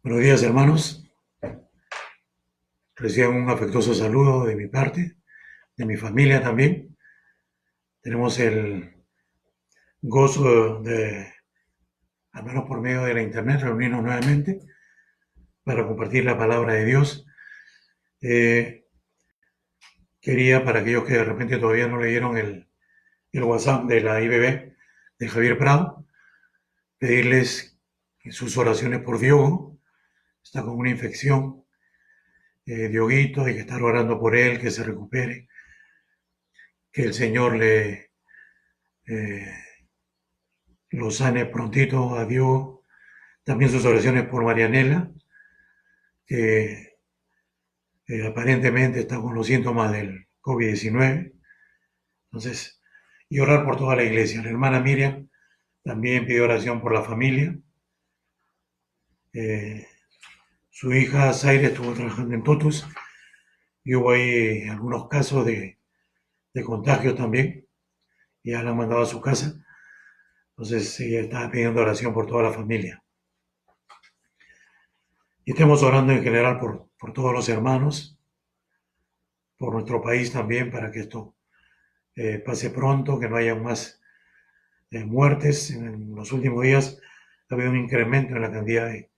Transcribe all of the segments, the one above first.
Buenos días, hermanos. Reciban un afectuoso saludo de mi parte, de mi familia también. Tenemos el gozo de, al menos por medio de la internet, reunirnos nuevamente para compartir la palabra de Dios. Quería, para aquellos que de repente todavía no leyeron el WhatsApp de la IBB de Javier Prado, pedirles sus oraciones por Diogo. Está con una infección, Dioguito, hay que estar orando por él, que se recupere, que el Señor eh, lo sane prontito a Diogo. También sus oraciones por Marianela, que aparentemente está con los síntomas del COVID-19. Entonces, y orar por toda la iglesia. La hermana Miriam también pidió oración por la familia. Eh, Su hija Zaire estuvo trabajando en Totus y hubo ahí algunos casos de contagio también. Y ya la han mandado a su casa. Entonces, ella estaba pidiendo oración por toda la familia. Y estemos orando en general por todos los hermanos, por nuestro país también, para que esto pase pronto, que no haya más muertes. En los últimos días ha habido un incremento en la cantidad de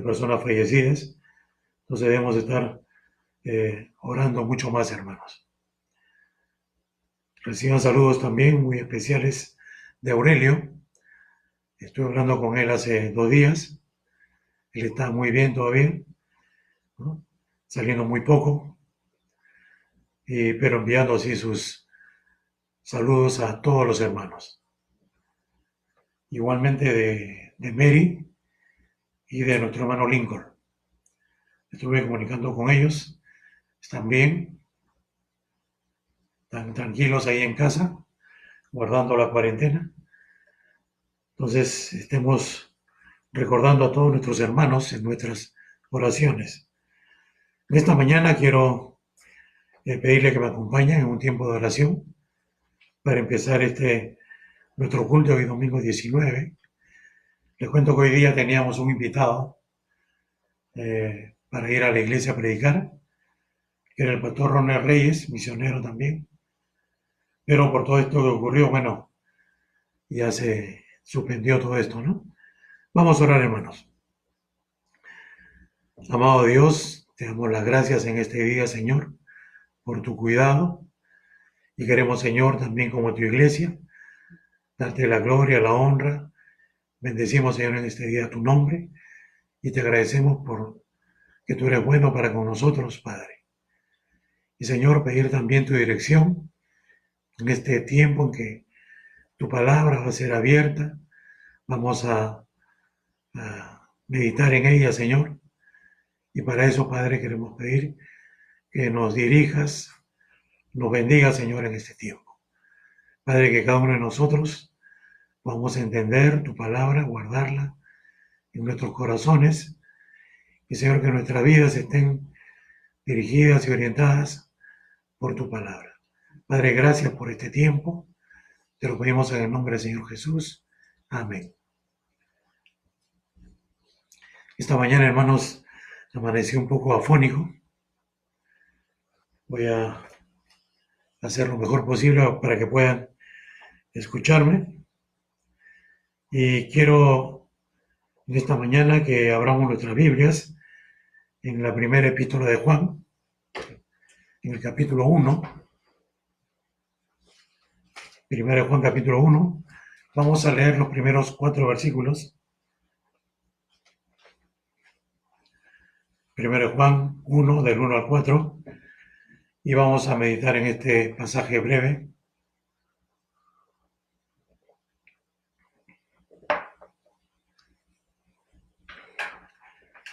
personas fallecidas. Entonces debemos estar orando mucho más, hermanos. Reciban saludos también muy especiales de Aurelio. Estuve hablando con él hace 2 días. Él está muy bien todavía, ¿no? Saliendo muy poco, pero enviando así sus saludos a todos los hermanos. Igualmente de Mary y de nuestro hermano Lincoln. Estuve comunicando con ellos, están bien, están tranquilos ahí en casa, guardando la cuarentena. Entonces, estemos recordando a todos nuestros hermanos en nuestras oraciones. En esta mañana quiero pedirle que me acompañen en un tiempo de oración para empezar nuestro culto hoy domingo 19. Les cuento que hoy día teníamos un invitado para ir a la iglesia a predicar, que era el pastor Ronald Reyes, misionero también. Pero por todo esto que ocurrió, bueno, ya se suspendió todo esto, ¿no? Vamos a orar, hermanos. Amado Dios, te damos las gracias en este día, Señor, por tu cuidado. Y queremos, Señor, también como tu iglesia, darte la gloria, la honra. Bendecimos, Señor, en este día tu nombre y te agradecemos por que tú eres bueno para con nosotros, Padre. Y, Señor, pedir también tu dirección en este tiempo en que tu palabra va a ser abierta. Vamos a meditar en ella, Señor. Y para eso, Padre, queremos pedir que nos dirijas, nos bendiga, Señor, en este tiempo. Padre, que cada uno de nosotros vamos a entender tu palabra, guardarla en nuestros corazones. Y, Señor, que nuestras vidas estén dirigidas y orientadas por tu palabra. Padre, gracias por este tiempo. Te lo pedimos en el nombre del Señor Jesús. Amén. Esta mañana, hermanos, amanecí un poco afónico. Voy a hacer lo mejor posible para que puedan escucharme. Y quiero en esta mañana que abramos nuestras Biblias en la primera epístola de Juan, en el capítulo 1. Primera de Juan, capítulo 1. Vamos a leer los primeros 4 versículos. Primera de Juan 1, del 1 al 4. Y vamos a meditar en este pasaje breve.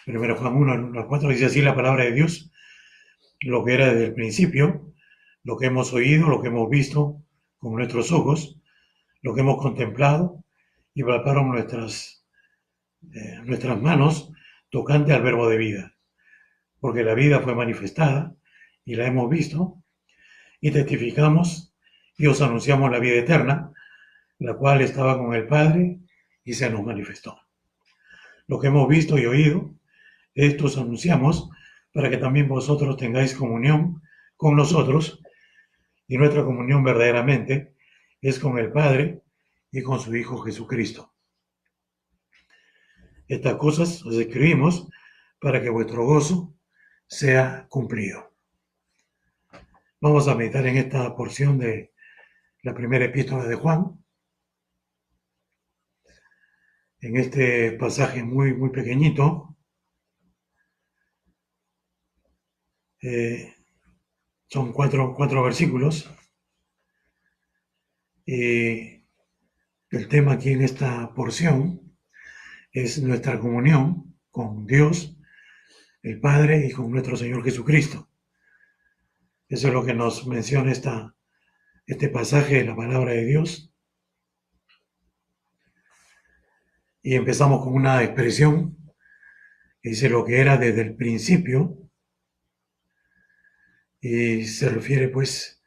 Primero Juan 1, 1 al 4, dice así la palabra de Dios: lo que era desde el principio, lo que hemos oído, lo que hemos visto con nuestros ojos, lo que hemos contemplado y palparon nuestras manos tocante al verbo de vida. Porque la vida fue manifestada y la hemos visto y testificamos y os anunciamos la vida eterna, la cual estaba con el Padre y se nos manifestó. Lo que hemos visto y oído, Esto os anunciamos para que también vosotros tengáis comunión con nosotros, y nuestra comunión verdaderamente es con el Padre y con su Hijo Jesucristo. Estas cosas os escribimos para que vuestro gozo sea cumplido. Vamos a meditar en esta porción de la primera epístola de Juan, en este pasaje muy, muy pequeñito. Son cuatro versículos, y el tema aquí en esta porción es nuestra comunión con Dios, el Padre, y con nuestro Señor Jesucristo. Eso es lo que nos menciona este pasaje de la palabra de Dios. Y empezamos con una expresión que dice lo que era desde el principio, y se refiere, pues,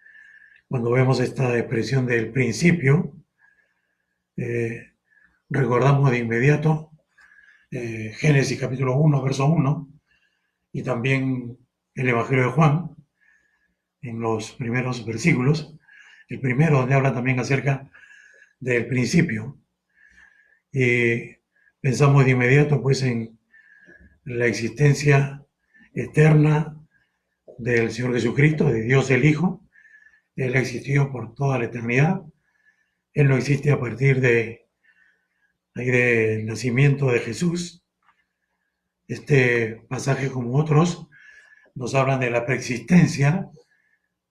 cuando vemos esta expresión del principio, recordamos de inmediato Génesis capítulo 1, verso 1, y también el Evangelio de Juan, en los primeros versículos, el primero donde habla también acerca del principio, y pensamos de inmediato, pues, en la existencia eterna del Señor Jesucristo, de Dios el Hijo. Él ha existido por toda la eternidad. Él no existe a partir del nacimiento de Jesús. Este pasaje, como otros, nos hablan de la preexistencia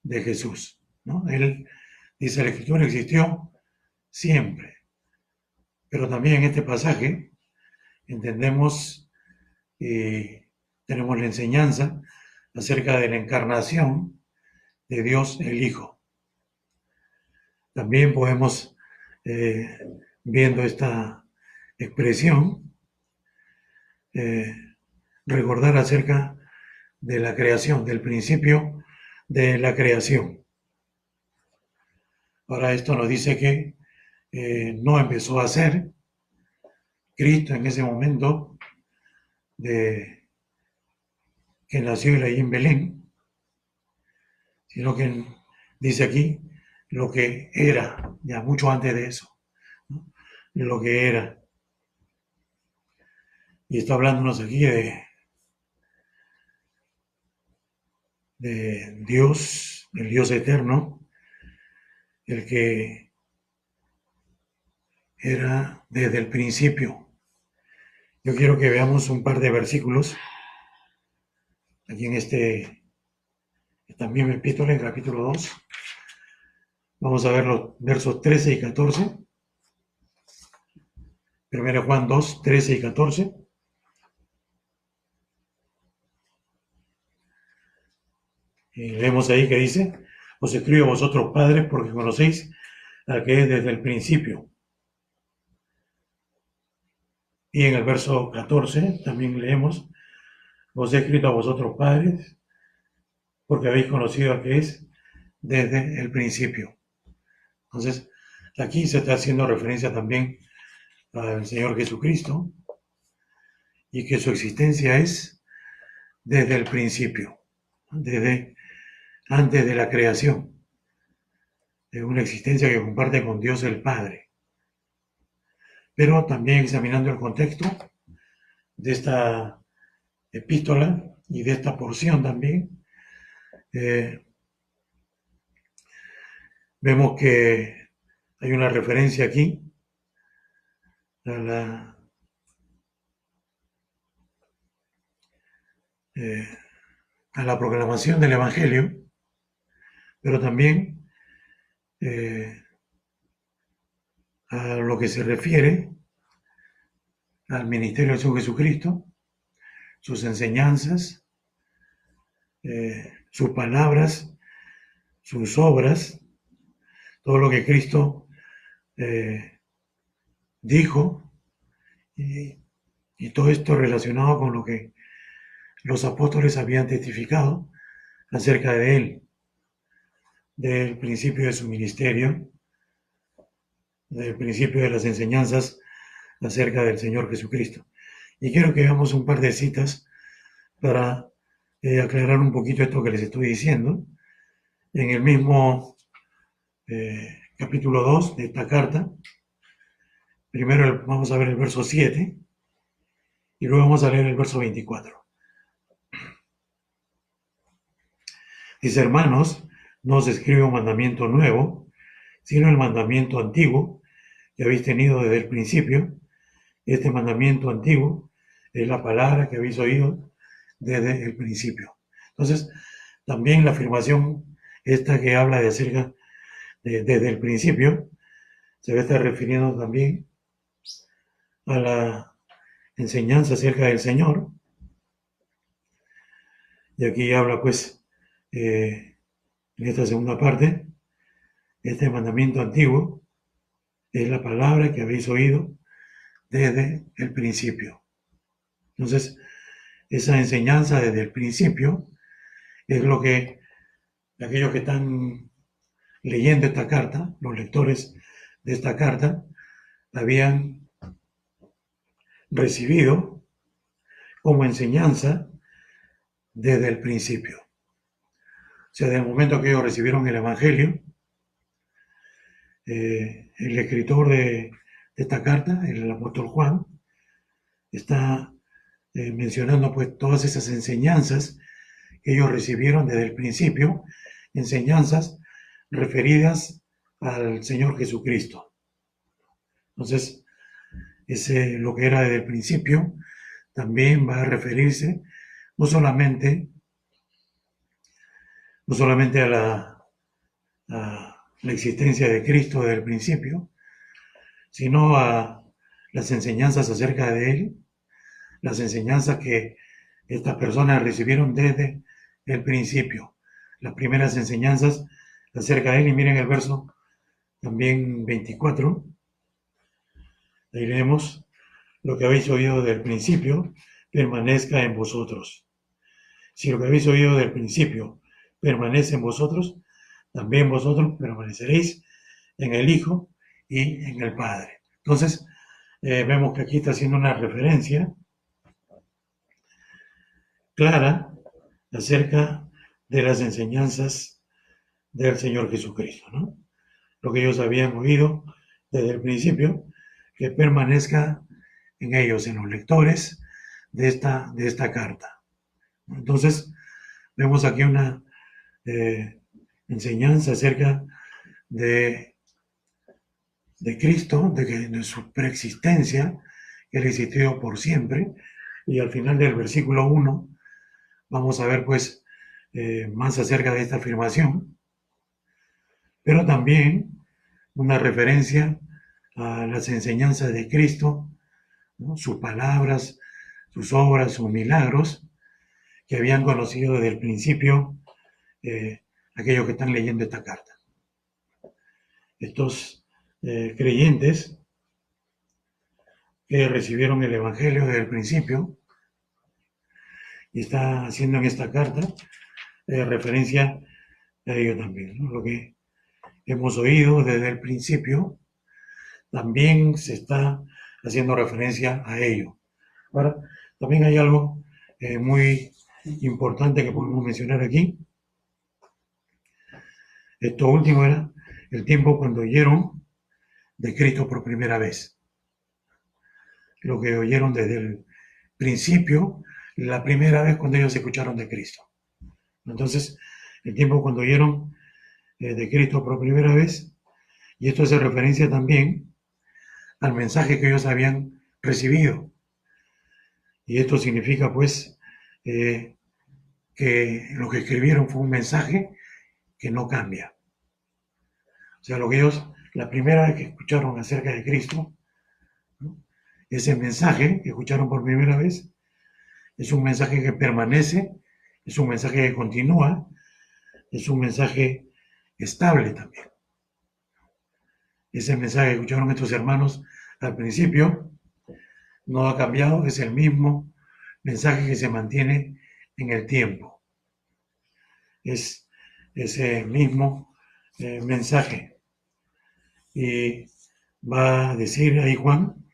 de Jesús, ¿no? Él, dice la Escritura, existió siempre. Pero también en este pasaje entendemos y tenemos la enseñanza acerca de la encarnación de Dios el Hijo. También podemos, viendo esta expresión, recordar acerca de la creación, del principio de la creación. Ahora esto nos dice que no empezó a ser Cristo en ese momento de que nació él ahí en Belén, sino que dice aquí lo que era, ya mucho antes de eso, ¿no? Lo que era. Y está hablándonos aquí de Dios, el Dios eterno, el que era desde el principio. Yo quiero que veamos un par de versículos aquí en esta misma epístola, en capítulo 2. Vamos a ver los versos 13 y 14. 1 Juan 2, 13 y 14. Y leemos ahí que dice: os escribo a vosotros, padres, porque conocéis al que es desde el principio. Y en el verso 14 también leemos: os he escrito a vosotros, padres, porque habéis conocido al que es desde el principio. Entonces, aquí se está haciendo referencia también al Señor Jesucristo, y que su existencia es desde el principio, desde antes de la creación, de una existencia que comparte con Dios el Padre. Pero también examinando el contexto de esta epístola y de esta porción también, vemos que hay una referencia aquí a la proclamación del Evangelio, pero también a lo que se refiere al ministerio del Señor Jesucristo, sus enseñanzas, sus palabras, sus obras, todo lo que Cristo dijo, y todo esto relacionado con lo que los apóstoles habían testificado acerca de él, del principio de su ministerio, del principio de las enseñanzas acerca del Señor Jesucristo. Y quiero que veamos un par de citas para aclarar un poquito esto que les estoy diciendo. En el mismo capítulo 2 de esta carta, primero vamos a ver el verso 7 y luego vamos a leer el verso 24. Dice: hermanos, no os escribe un mandamiento nuevo, sino el mandamiento antiguo que habéis tenido desde el principio. Este mandamiento antiguo es la palabra que habéis oído desde el principio. Entonces, también la afirmación esta que habla de acerca desde el principio se va a estar refiriendo también a la enseñanza acerca del Señor. Y aquí habla pues en esta segunda parte: este mandamiento antiguo es la palabra que habéis oído desde el principio. Entonces, esa enseñanza desde el principio es lo que aquellos que están leyendo esta carta, los lectores de esta carta, habían recibido como enseñanza desde el principio. O sea, desde el momento que ellos recibieron el Evangelio, el escritor de esta carta, el apóstol Juan, está mencionando pues todas esas enseñanzas que ellos recibieron desde el principio, enseñanzas referidas al Señor Jesucristo. Entonces, lo que era desde el principio también va a referirse no solamente a la existencia de Cristo desde el principio, sino a las enseñanzas acerca de Él, las enseñanzas que estas personas recibieron desde el principio, las primeras enseñanzas acerca de Él. Y miren el verso también 24, ahí leemos: lo que habéis oído desde el principio permanezca en vosotros. Si lo que habéis oído desde el principio permanece en vosotros, también vosotros permaneceréis en el Hijo y en el Padre. Entonces, vemos que aquí está haciendo una referencia clara acerca de las enseñanzas del Señor Jesucristo, ¿no? Lo que ellos habían oído desde el principio, que permanezca en ellos, en los lectores de esta carta. Entonces, vemos aquí una enseñanza acerca de Cristo, de su preexistencia, que Él existió por siempre. Y al final del versículo 1 vamos a ver pues más acerca de esta afirmación, pero también una referencia a las enseñanzas de Cristo, ¿no? Sus palabras, sus obras, sus milagros, que habían conocido desde el principio aquellos que están leyendo esta carta. Estos creyentes que recibieron el Evangelio desde el principio, y está haciendo en esta carta referencia a ello también, ¿no? Lo que hemos oído desde el principio, también se está haciendo referencia a ello. Ahora, también hay algo muy importante que podemos mencionar aquí. Esto último era el tiempo cuando oyeron de Cristo por primera vez. Lo que oyeron desde el principio, la primera vez cuando ellos escucharon de Cristo. Entonces, el tiempo cuando oyeron de Cristo por primera vez, y esto hace referencia también al mensaje que ellos habían recibido. Y esto significa pues que lo que escribieron fue un mensaje que no cambia. O sea, lo que ellos, la primera vez que escucharon acerca de Cristo, ¿no? Ese mensaje que escucharon por primera vez es un mensaje que permanece, es un mensaje que continúa, es un mensaje estable también. Ese mensaje que escucharon estos hermanos al principio no ha cambiado, es el mismo mensaje que se mantiene en el tiempo. Es ese mismo mensaje. Y va a decir ahí Juan: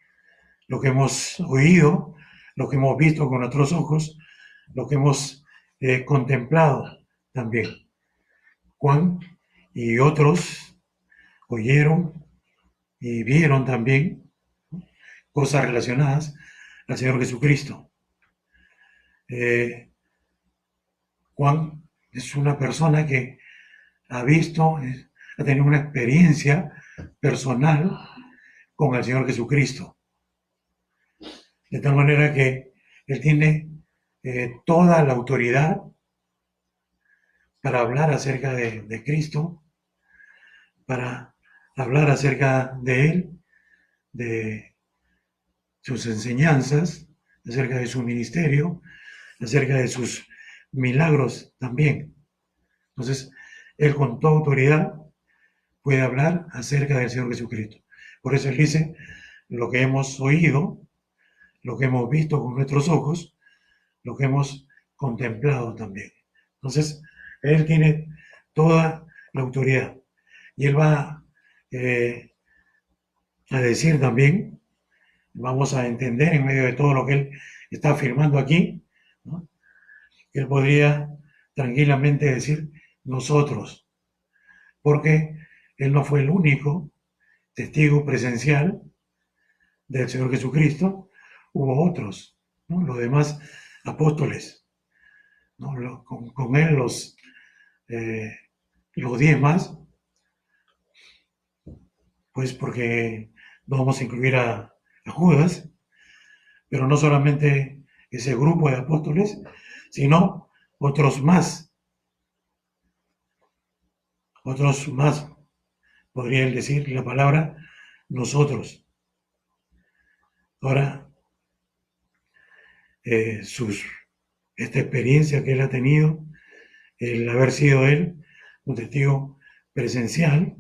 lo que hemos oído, lo que hemos visto con nuestros ojos, lo que hemos contemplado también. Juan y otros oyeron y vieron también cosas relacionadas al Señor Jesucristo. Juan es una persona que ha visto, ha tenido una experiencia personal con el Señor Jesucristo. De tal manera que él tiene toda la autoridad para hablar acerca de Cristo, para hablar acerca de Él, de sus enseñanzas, acerca de su ministerio, acerca de sus milagros también. Entonces, Él con toda autoridad puede hablar acerca del Señor Jesucristo. Por eso Él dice, lo que hemos oído, lo que hemos visto con nuestros ojos, lo que hemos contemplado también. Entonces, Él tiene toda la autoridad. Y Él va a decir también, vamos a entender en medio de todo lo que Él está afirmando aquí, ¿no? Él podría tranquilamente decir nosotros, porque Él no fue el único testigo presencial del Señor Jesucristo, hubo otros, ¿no? Los demás apóstoles, ¿no? Con Él los 10 más, pues porque no vamos a incluir a Judas, pero no solamente ese grupo de apóstoles, sino otros más, podrían decir la palabra nosotros. Ahora, esta experiencia que él ha tenido, el haber sido él un testigo presencial,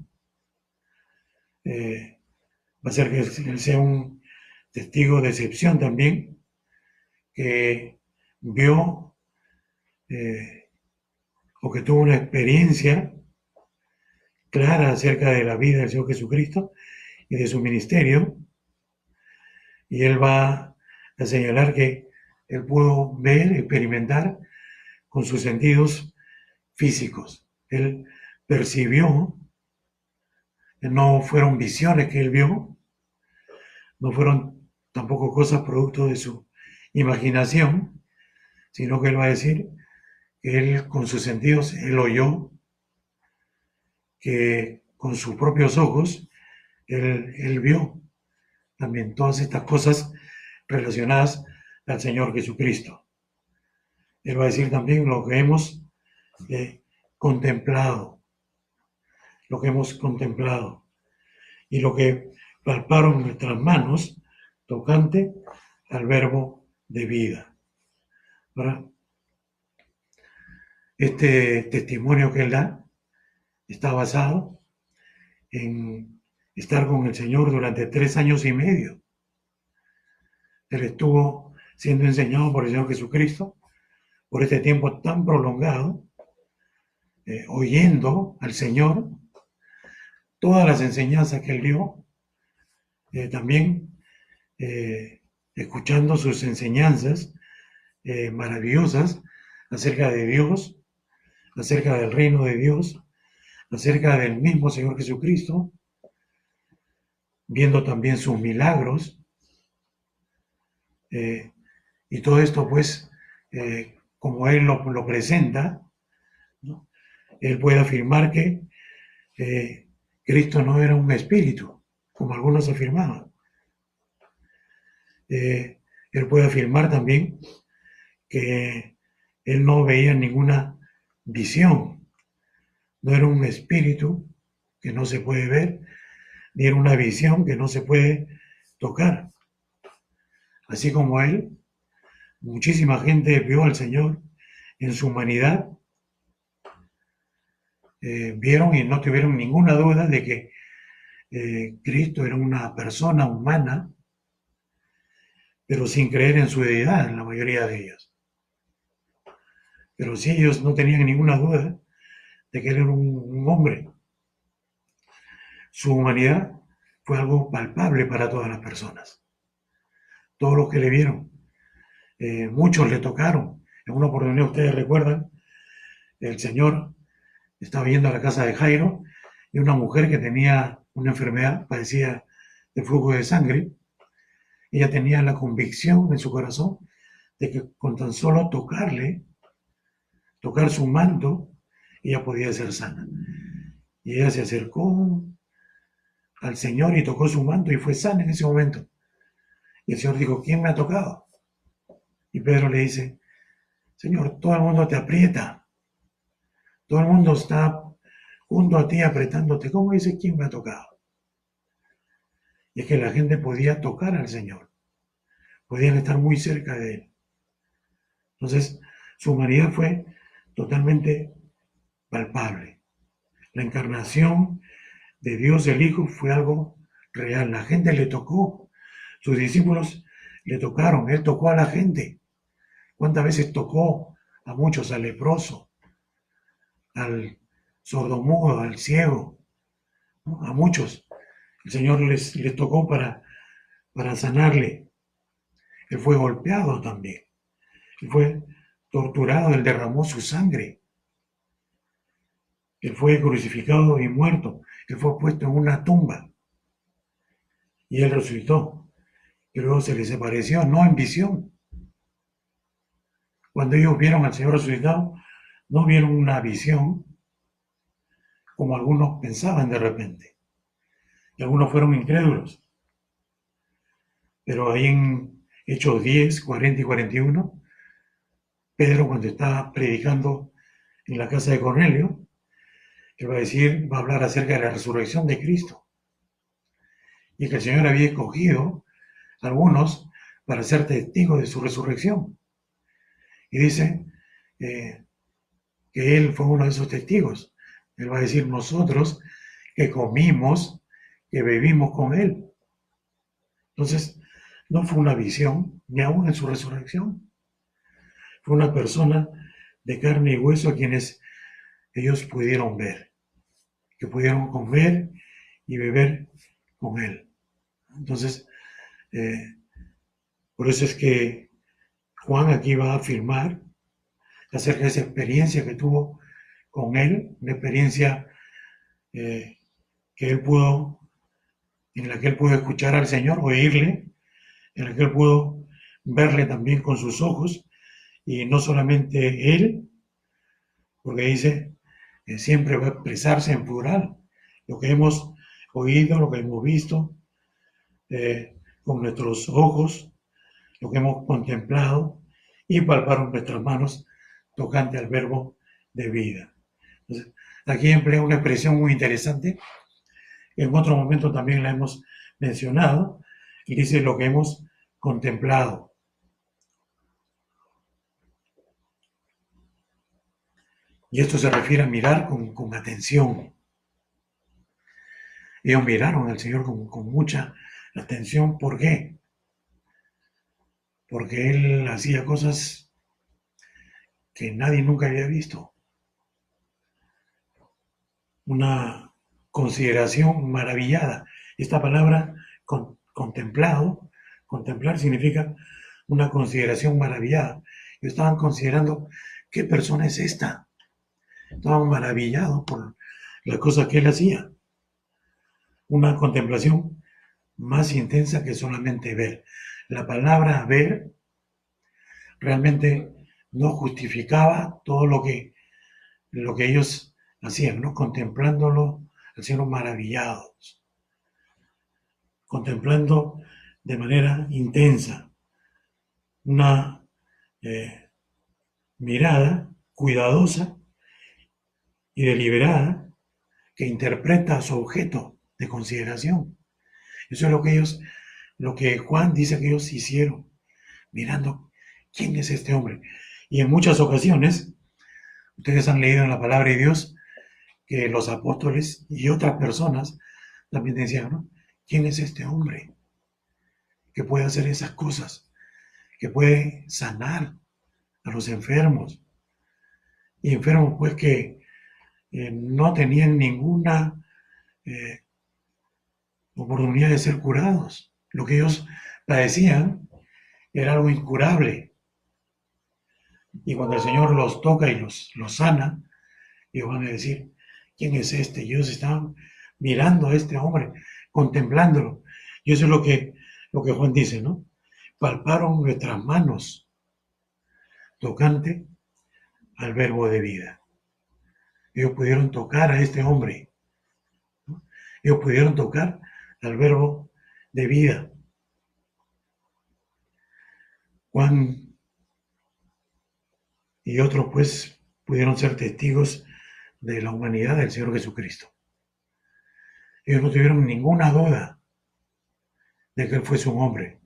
va a ser que él sea un testigo de excepción también, que vio o que tuvo una experiencia clara acerca de la vida del Señor Jesucristo y de su ministerio, y él va a señalar que él pudo ver, experimentar con sus sentidos físicos. Él percibió, no fueron visiones que él vio, no fueron tampoco cosas producto de su imaginación, sino que él va a decir que él con sus sentidos, él oyó, que con sus propios ojos, él vio también todas estas cosas relacionadas al Señor Jesucristo. Él va a decir también lo que hemos contemplado, lo que hemos contemplado y lo que palparon nuestras manos tocante al verbo de vida. Ahora, este testimonio que él da está basado en estar con el Señor durante 3 años y medio. Él estuvo siendo enseñado por el Señor Jesucristo por este tiempo tan prolongado, oyendo al Señor todas las enseñanzas que él dio, también escuchando sus enseñanzas maravillosas acerca de Dios, acerca del reino de Dios, acerca del mismo Señor Jesucristo, viendo también sus milagros, y todo esto pues, como él lo presenta, ¿no? Él puede afirmar que Cristo no era un espíritu, como algunos afirmaban. Él puede afirmar también que él no veía ninguna visión, no era un espíritu que no se puede ver, ni era una visión que no se puede tocar. Así como él, muchísima gente vio al Señor en su humanidad, vieron y no tuvieron ninguna duda de que Cristo era una persona humana, pero sin creer en su deidad, en la mayoría de ellos. Pero sí, ellos no tenían ninguna duda de que él era un hombre. Su humanidad fue algo palpable para todas las personas. Todos los que le vieron, muchos le tocaron En una oportunidad, ustedes recuerdan, el Señor estaba yendo a la casa de Jairo y una mujer que tenía una enfermedad, padecía de flujo de sangre. Ella tenía la convicción en su corazón de que con tan solo tocar su manto, ella podía ser sana. Y ella se acercó al Señor y tocó su manto y fue sana en ese momento. Y el Señor dijo, ¿quién me ha tocado? Y Pedro le dice, Señor, todo el mundo te aprieta, todo el mundo está junto a ti apretándote. ¿Cómo dice quién me ha tocado? Y es que la gente podía tocar al Señor, podían estar muy cerca de Él. Entonces, su humanidad fue totalmente palpable. La encarnación de Dios el Hijo fue algo real. La gente le tocó, sus discípulos le tocaron, Él tocó a la gente. ¿Cuántas veces tocó a muchos, al leproso, al sordomudo, al ciego, ¿no? A muchos? El Señor les tocó para sanarle. Él fue golpeado también. Él fue torturado, Él derramó su sangre. Él fue crucificado y muerto. Él fue puesto en una tumba. Y Él resucitó. Y luego se les apareció, no en visión. Cuando ellos vieron al Señor resucitado, no vieron una visión como algunos pensaban de repente. Y algunos fueron incrédulos. Pero ahí en Hechos 10, 40 y 41, Pedro, cuando estaba predicando en la casa de Cornelio, él va a hablar acerca de la resurrección de Cristo. Y que el Señor había escogido a algunos para ser testigos de su resurrección. Y dice que él fue uno de esos testigos. Él va a decir, nosotros que comimos, que bebimos con él. Entonces, no fue una visión, ni aún en su resurrección. Fue una persona de carne y hueso a quienes ellos pudieron ver, que pudieron comer y beber con él. Entonces, por eso es que Juan aquí va a afirmar acerca de esa experiencia que tuvo con él, una experiencia que él pudo, en la que él pudo escuchar al Señor, oírle, en la que él pudo verle también con sus ojos, y no solamente él, porque dice, siempre va a expresarse en plural, lo que hemos oído, lo que hemos visto con nuestros ojos, lo que hemos contemplado y palparon nuestras manos tocante al verbo de vida. Entonces, aquí emplea una expresión muy interesante, que en otro momento también la hemos mencionado, y dice lo que hemos contemplado. Y esto se refiere a mirar con atención. Ellos miraron al Señor con mucha atención. ¿Por qué? Porque Él hacía cosas que nadie nunca había visto. Una consideración maravillada. Esta palabra contemplado, contemplar significa una consideración maravillada. Ellos estaban considerando qué persona es esta. Estaban maravillados por las cosas que él hacía. Una contemplación más intensa que solamente ver. La palabra ver realmente no justificaba todo lo que ellos hacían, ¿no? Contemplándolo, hacían maravillados, contemplando de manera intensa, una mirada cuidadosa y deliberada que interpreta a su objeto de consideración. Eso es lo que Juan dice que ellos hicieron, mirando quién es este hombre. Y en muchas ocasiones, ustedes han leído en la palabra de Dios que los apóstoles y otras personas también decían, ¿no? ¿Quién es este hombre que puede hacer esas cosas? Que puede sanar a los enfermos. Y enfermos pues que no tenían ninguna oportunidad de ser curados. Lo que ellos padecían era algo incurable. Y cuando el Señor los toca y los sana, ellos van a decir, ¿quién es este? Y ellos estaban mirando a este hombre, contemplándolo. Y eso es lo que Juan dice, ¿no? Palparon nuestras manos tocante al verbo de vida. Ellos pudieron tocar a este hombre, ¿no? Ellos pudieron tocar al verbo de vida. Juan y otros pues pudieron ser testigos de la humanidad del Señor Jesucristo. Ellos no tuvieron ninguna duda de que Él fuese un hombre.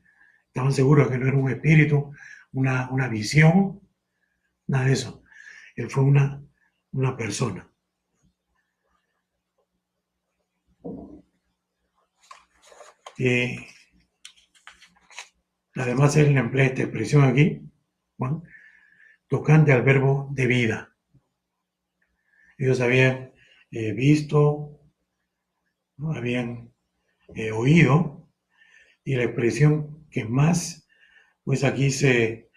Estaban seguros de que no era un espíritu, una visión, nada de eso. Él fue una persona. Y además él emplea esta expresión aquí, Juan, tocante al verbo de vida. Ellos habían visto, ¿no? Habían oído, y la expresión que más, pues aquí se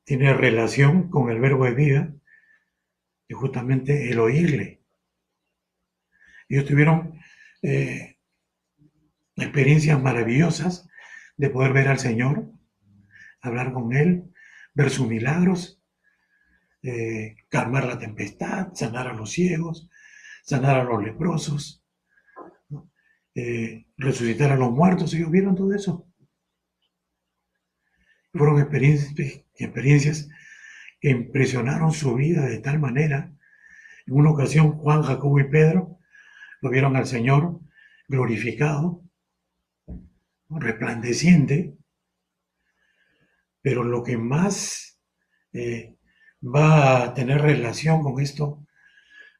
tiene relación con el verbo de vida, es justamente el oírle. Ellos tuvieron experiencias maravillosas de poder ver al Señor, hablar con Él, ver sus milagros, calmar la tempestad, sanar a los ciegos, sanar a los leprosos, ¿no? Resucitar a los muertos. Ellos vieron todo eso. Fueron experiencias que impresionaron su vida de tal manera. En una ocasión, Juan, Jacobo y Pedro lo vieron al Señor glorificado, ¿no? Resplandeciente, pero lo que más va a tener relación con esto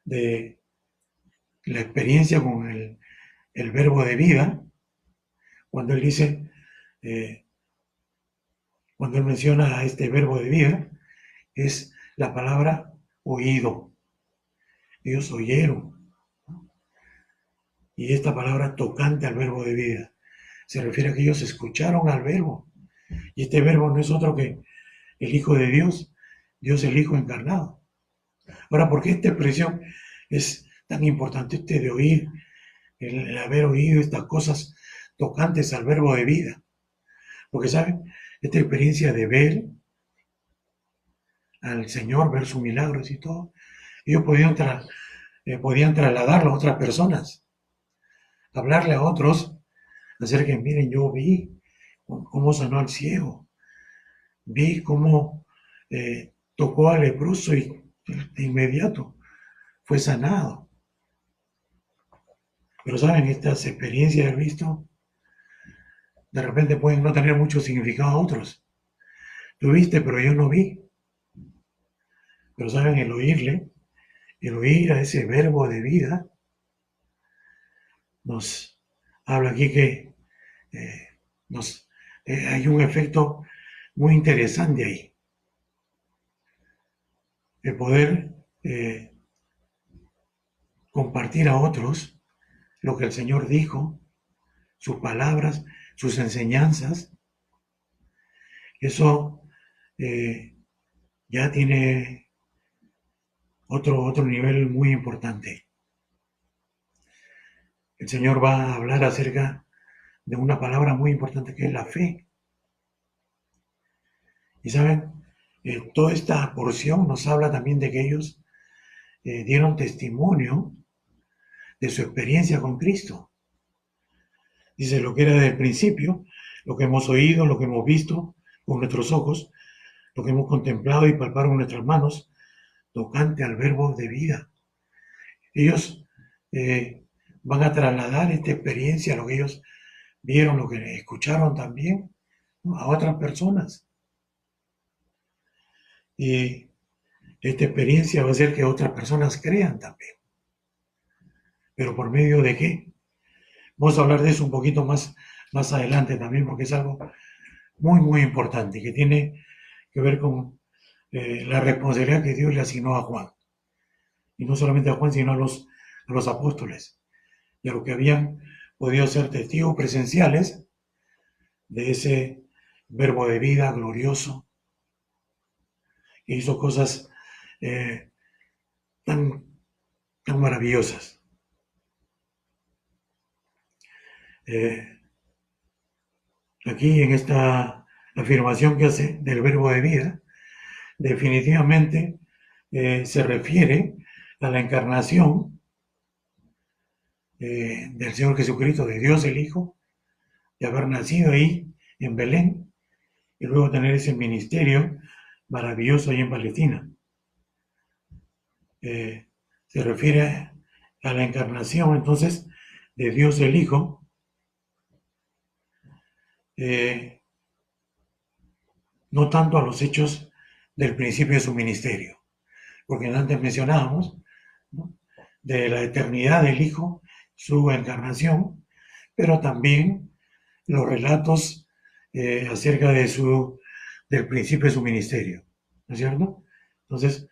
de la experiencia con el verbo de vida, cuando él dice, cuando él menciona a este verbo de vida, es la palabra oído. Ellos oyeron, ¿no? Y esta palabra tocante al verbo de vida se refiere a que ellos escucharon al verbo. Y este verbo no es otro que el Hijo de Dios, Dios el Hijo encarnado. Ahora, ¿por qué esta expresión es tan importante, de oír, el haber oído estas cosas tocantes al verbo de vida? Porque, ¿saben? Esta experiencia de ver al Señor, ver sus milagros y todo, ellos podían trasladarlo a otras personas, hablarle a otros, hacer que, miren, yo vi cómo sanó al ciego, vi cómo tocó al leproso y de inmediato fue sanado. Pero saben, estas experiencias de visto de repente pueden no tener mucho significado a otros. Tú viste, pero yo no vi. Pero saben, el oír a ese verbo de vida, nos habla aquí que nos, hay un efecto muy interesante ahí. El poder compartir a otros lo que el Señor dijo, sus palabras, sus enseñanzas. Eso ya tiene otro nivel muy importante. El Señor va a hablar acerca de una palabra muy importante que es la fe. Y saben, toda esta porción nos habla también de que ellos dieron testimonio de su experiencia con Cristo. Dice, lo que era del principio, lo que hemos oído, lo que hemos visto con nuestros ojos, lo que hemos contemplado y palpado con nuestras manos, tocante al verbo de vida. Ellos van a trasladar esta experiencia, lo que ellos vieron, lo que escucharon también, ¿no?, a otras personas. Y esta experiencia va a hacer que otras personas crean también. ¿Pero por medio de qué? Vamos a hablar de eso un poquito más adelante también, porque es algo muy, muy importante, que tiene que ver con la responsabilidad que Dios le asignó a Juan. Y no solamente a Juan, sino a los apóstoles, y a los que habían podido ser testigos presenciales de ese verbo de vida glorioso que hizo cosas tan, tan maravillosas. Aquí en esta afirmación que hace del verbo de vida, definitivamente se refiere a la encarnación del Señor Jesucristo, de Dios el Hijo, de haber nacido ahí en Belén y luego tener ese ministerio maravilloso ahí en Palestina. Se refiere a la encarnación entonces de Dios el Hijo, no tanto a los hechos del principio de su ministerio, porque antes mencionábamos, ¿no?, de la eternidad del Hijo, su encarnación, pero también los relatos acerca del principio de su ministerio, ¿no es cierto? Entonces,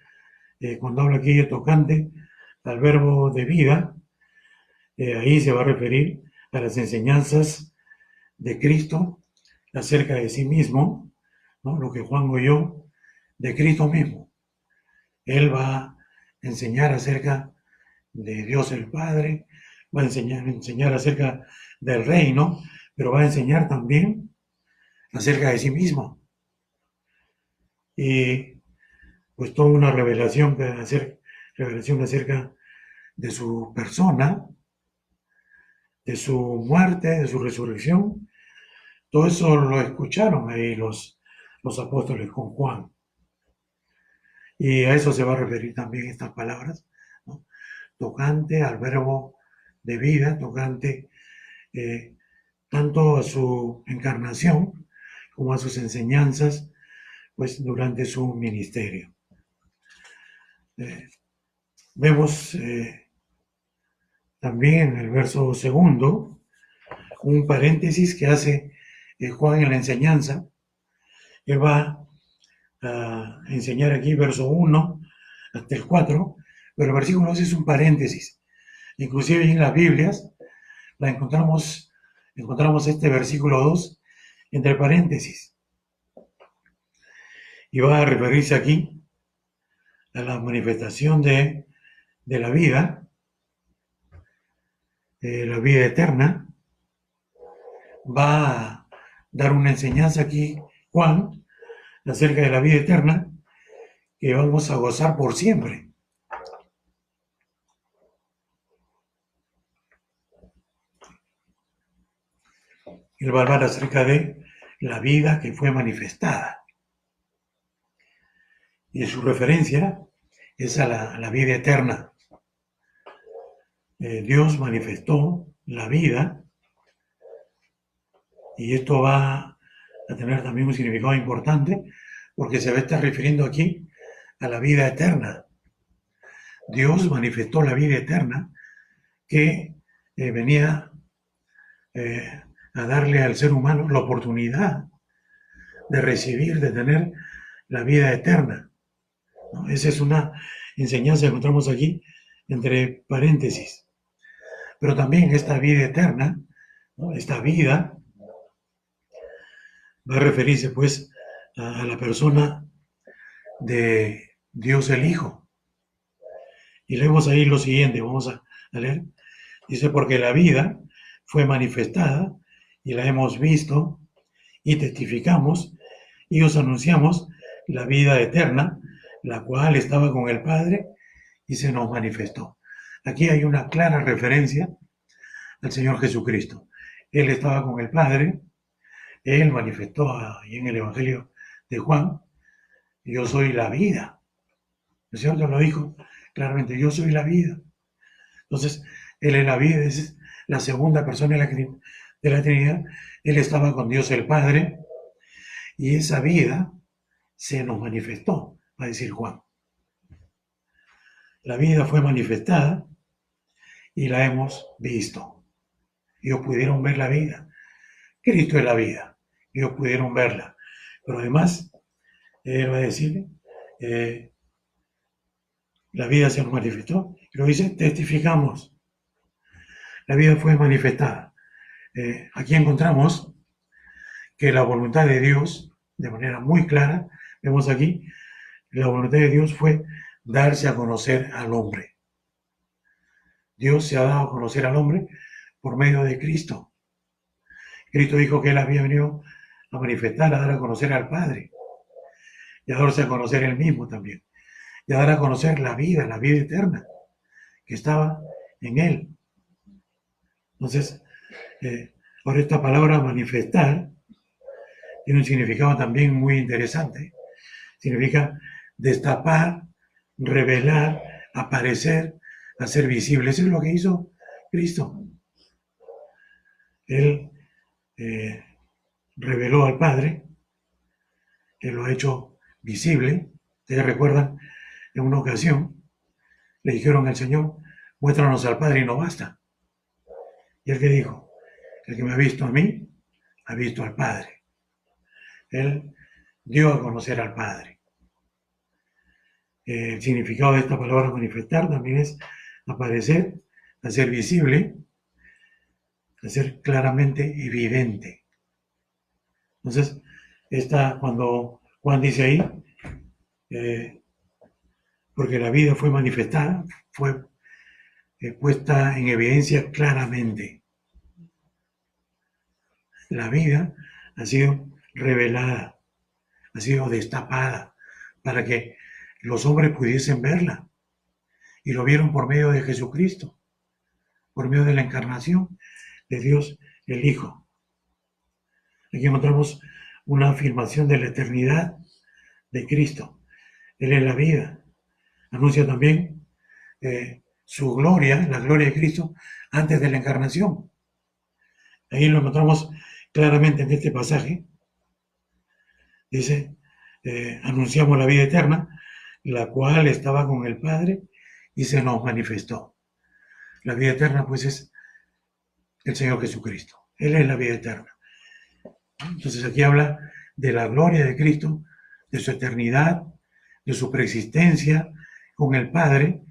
cuando habla aquí de tocante al verbo de vida, ahí se va a referir a las enseñanzas de Cristo acerca de sí mismo, ¿no?, lo que Juan oyó de Cristo mismo. Él va a enseñar acerca de Dios el Padre, va a enseñar acerca del reino, pero va a enseñar también acerca de sí mismo. Y pues toda una revelación acerca de su persona, de su muerte, de su resurrección. Todo eso lo escucharon ahí los apóstoles con Juan. Y a eso se va a referir también estas palabras, ¿no?, tocante al verbo de vida, tocante tanto a su encarnación como a sus enseñanzas, pues durante su ministerio. Vemos también en el verso segundo un paréntesis que hace Juan en la enseñanza. Él va a enseñar aquí verso 1 hasta el 4, pero el versículo 2 es un paréntesis. Inclusive en las Biblias encontramos este versículo 2 entre paréntesis. Y va a referirse aquí a la manifestación de la vida eterna. Va a dar una enseñanza aquí, Juan, acerca de la vida eterna, que vamos a gozar por siempre. Él va a hablar acerca de la vida que fue manifestada. Y su referencia es a la vida eterna. Dios manifestó la vida, y esto va a tener también un significado importante, porque se va a estar refiriendo aquí a la vida eterna. Dios manifestó la vida eterna que venía a darle al ser humano la oportunidad de recibir, de tener la vida eterna, ¿no? Esa es una enseñanza que encontramos aquí entre paréntesis. Pero también esta vida eterna, ¿no?, esta vida, va a referirse pues a la persona de Dios el Hijo. Y leemos ahí lo siguiente, vamos a leer. Dice, porque la vida fue manifestada y la hemos visto y testificamos y os anunciamos la vida eterna, la cual estaba con el Padre y se nos manifestó. Aquí hay una clara referencia al Señor Jesucristo. Él estaba con el Padre, Él manifestó ahí en el Evangelio de Juan, yo soy la vida. El Señor nos lo dijo claramente, yo soy la vida. Entonces, Él es la vida, es la segunda persona de la Trinidad. Él estaba con Dios el Padre y esa vida se nos manifestó, va a decir Juan. La vida fue manifestada y la hemos visto. Ellos pudieron ver la vida. Cristo es la vida. Ellos pudieron verla. Pero además, Él va a decir, la vida se nos manifestó. Y lo dice, testificamos. La vida fue manifestada. Aquí encontramos que la voluntad de Dios, de manera muy clara, vemos aquí La voluntad de Dios fue darse a conocer al hombre. Dios se ha dado a conocer al hombre por medio de Cristo. Cristo dijo que Él había venido a manifestar, a dar a conocer al Padre y a darse a conocer Él mismo también, y a dar a conocer la vida eterna que estaba en Él. Entonces, por esta palabra manifestar tiene un significado también muy interesante. Significa destapar, revelar, aparecer, hacer visible. Eso es lo que hizo Cristo. Él reveló al Padre, Él lo ha hecho visible. Ustedes recuerdan, en una ocasión le dijeron al Señor, muéstranos al Padre y no basta. Y Él que dijo, el que me ha visto a mí, ha visto al Padre. Él dio a conocer al Padre. El significado de esta palabra manifestar también es aparecer, hacer visible, hacer claramente evidente. Entonces, cuando Juan dice ahí, porque la vida fue manifestada, fue puesta en evidencia claramente. La vida ha sido revelada, ha sido destapada para que los hombres pudiesen verla. Y lo vieron por medio de Jesucristo, por medio de la encarnación de Dios el Hijo. Aquí encontramos una afirmación de la eternidad de Cristo. Él es la vida. Anuncia también su gloria, la gloria de Cristo, antes de la encarnación. Ahí lo encontramos claramente en este pasaje. Dice, anunciamos la vida eterna, la cual estaba con el Padre y se nos manifestó. La vida eterna, pues, es el Señor Jesucristo. Él es la vida eterna. Entonces aquí habla de la gloria de Cristo, de su eternidad, de su preexistencia con el Padre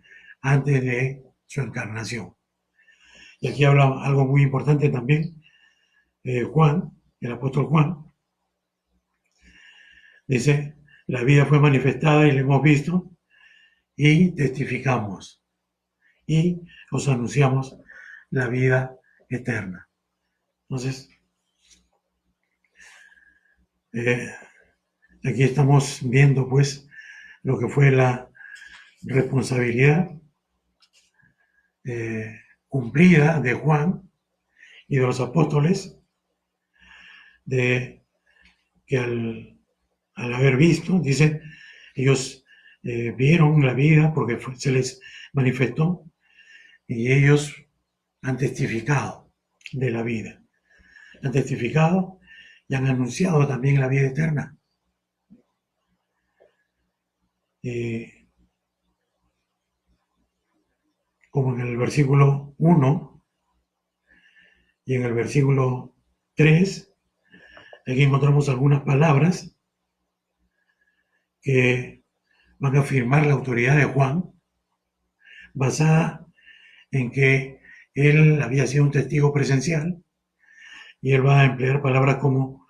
antes de su encarnación. Y aquí habla algo muy importante también. Juan, el apóstol Juan, dice, la vida fue manifestada y la hemos visto y testificamos y os anunciamos la vida eterna. Entonces, aquí estamos viendo pues lo que fue la responsabilidad cumplida de Juan y de los apóstoles, de que al haber visto, dice, ellos vieron la vida porque se les manifestó y ellos han testificado de la vida, han testificado y han anunciado también la vida eterna. Como en el versículo 1 y en el versículo 3, aquí encontramos algunas palabras que van a afirmar la autoridad de Juan, basada en que él había sido un testigo presencial, y él va a emplear palabras como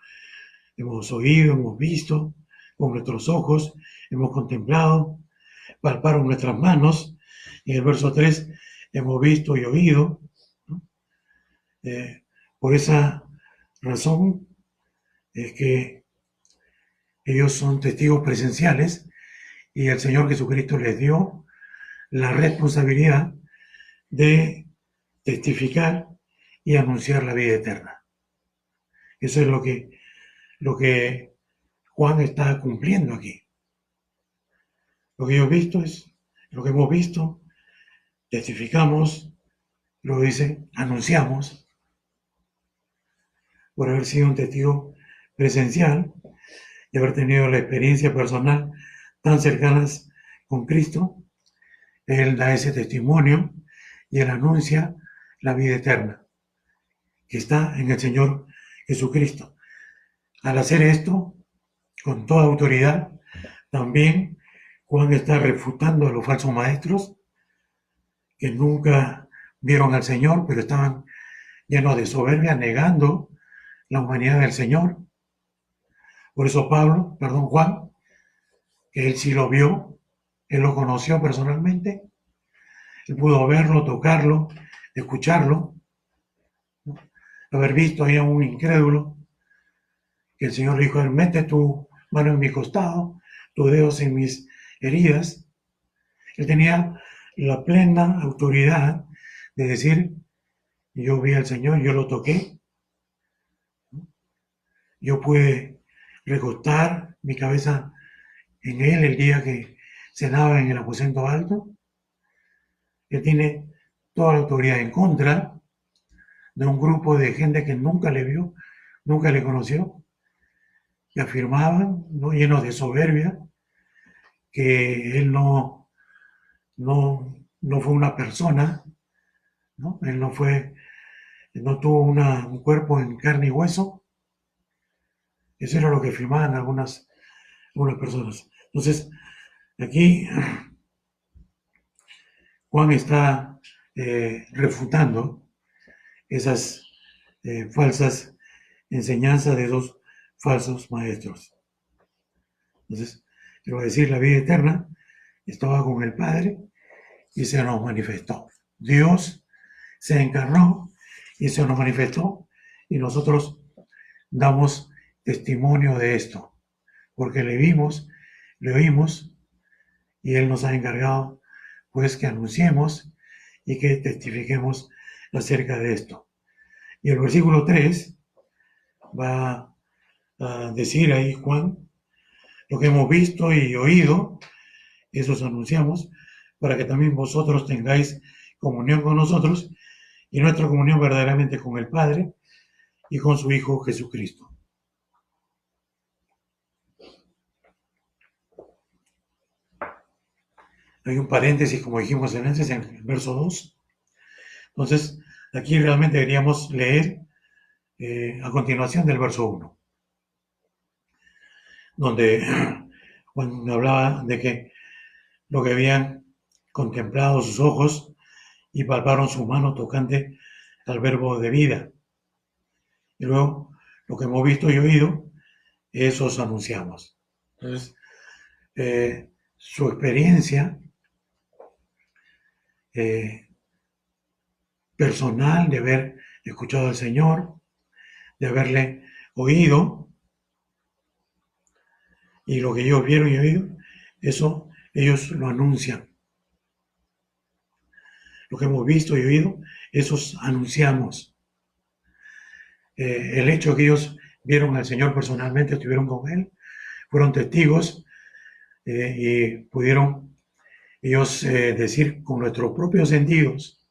hemos oído, hemos visto, con nuestros ojos, hemos contemplado, palparon nuestras manos, y en el verso 3, hemos visto y oído, ¿no? Por esa razón es que ellos son testigos presenciales y el Señor Jesucristo les dio la responsabilidad de testificar y anunciar la vida eterna. Eso es lo que Juan está cumpliendo aquí. Lo que yo he visto es lo que hemos visto, testificamos, lo dice, anunciamos, por haber sido un testigo presencial y haber tenido la experiencia personal tan cercanas con Cristo. Él da ese testimonio y él anuncia la vida eterna que está en el Señor Jesucristo. Al hacer esto, con toda autoridad, también Juan está refutando a los falsos maestros que nunca vieron al Señor, pero estaban llenos de soberbia, negando la humanidad del Señor. Por eso Juan, Él sí lo vio, él lo conoció personalmente, él pudo verlo, tocarlo, escucharlo, ¿no? Haber visto ahí a un incrédulo, que el Señor le dijo: mete tu mano en mi costado, tus dedos en mis heridas. Él tenía la plena autoridad de decir: yo vi al Señor, yo lo toqué, yo pude recostar mi cabeza en Él el día que cenaba en el aposento alto. Él tiene toda la autoridad en contra de un grupo de gente que nunca le vio, nunca le conoció, y afirmaban, ¿no?, llenos de soberbia, que Él no fue una persona, ¿no? Él no tuvo un cuerpo en carne y hueso. Eso era lo que afirmaban algunas personas. Entonces, aquí Juan está refutando esas falsas enseñanzas de dos falsos maestros. Entonces, le voy a decir: la vida eterna estaba con el Padre y se nos manifestó. Dios se encarnó y se nos manifestó, y nosotros damos testimonio de esto, porque le vimos, le oímos, y Él nos ha encargado pues que anunciemos y que testifiquemos acerca de esto. Y el versículo 3 va a decir ahí Juan: lo que hemos visto y oído, eso os anunciamos, para que también vosotros tengáis comunión con nosotros, y nuestra comunión verdaderamente con el Padre y con su Hijo Jesucristo. Hay un paréntesis, como dijimos antes, en el verso 2. Entonces, aquí realmente deberíamos leer a continuación del verso 1, donde Juan hablaba de que lo que habían contemplado sus ojos y palparon su mano tocante al verbo de vida. Y luego, lo que hemos visto y oído, eso os anunciamos. Entonces, su experiencia personal de haber escuchado al Señor, de haberle oído, y lo que ellos vieron y oído, eso ellos lo anuncian. Lo que hemos visto y oído, esos anunciamos. El hecho que ellos vieron al Señor personalmente, estuvieron con Él, fueron testigos, y pudieron ellos decir con nuestros propios sentidos,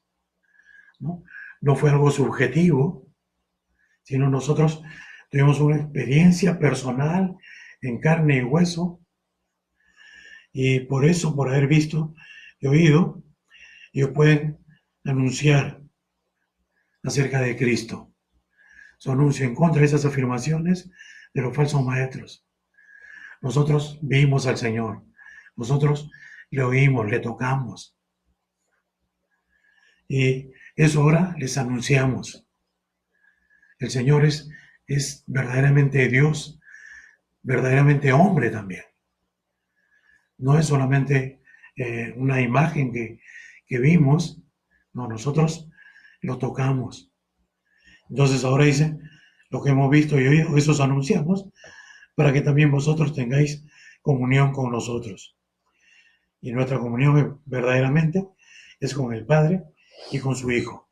¿no? No fue algo subjetivo, sino nosotros tuvimos una experiencia personal en carne y hueso, y por eso, por haber visto y oído, ellos pueden anunciar acerca de Cristo. Su anuncio en contra de esas afirmaciones de los falsos maestros. Nosotros vimos al Señor, nosotros le oímos, le tocamos, y eso ahora les anunciamos. El Señor es verdaderamente Dios, verdaderamente hombre también. No es solamente una imagen que vimos, no, nosotros lo tocamos. Entonces ahora dice: lo que hemos visto y oído, eso os anunciamos, para que también vosotros tengáis comunión con nosotros. Y nuestra comunión verdaderamente es con el Padre y con su Hijo.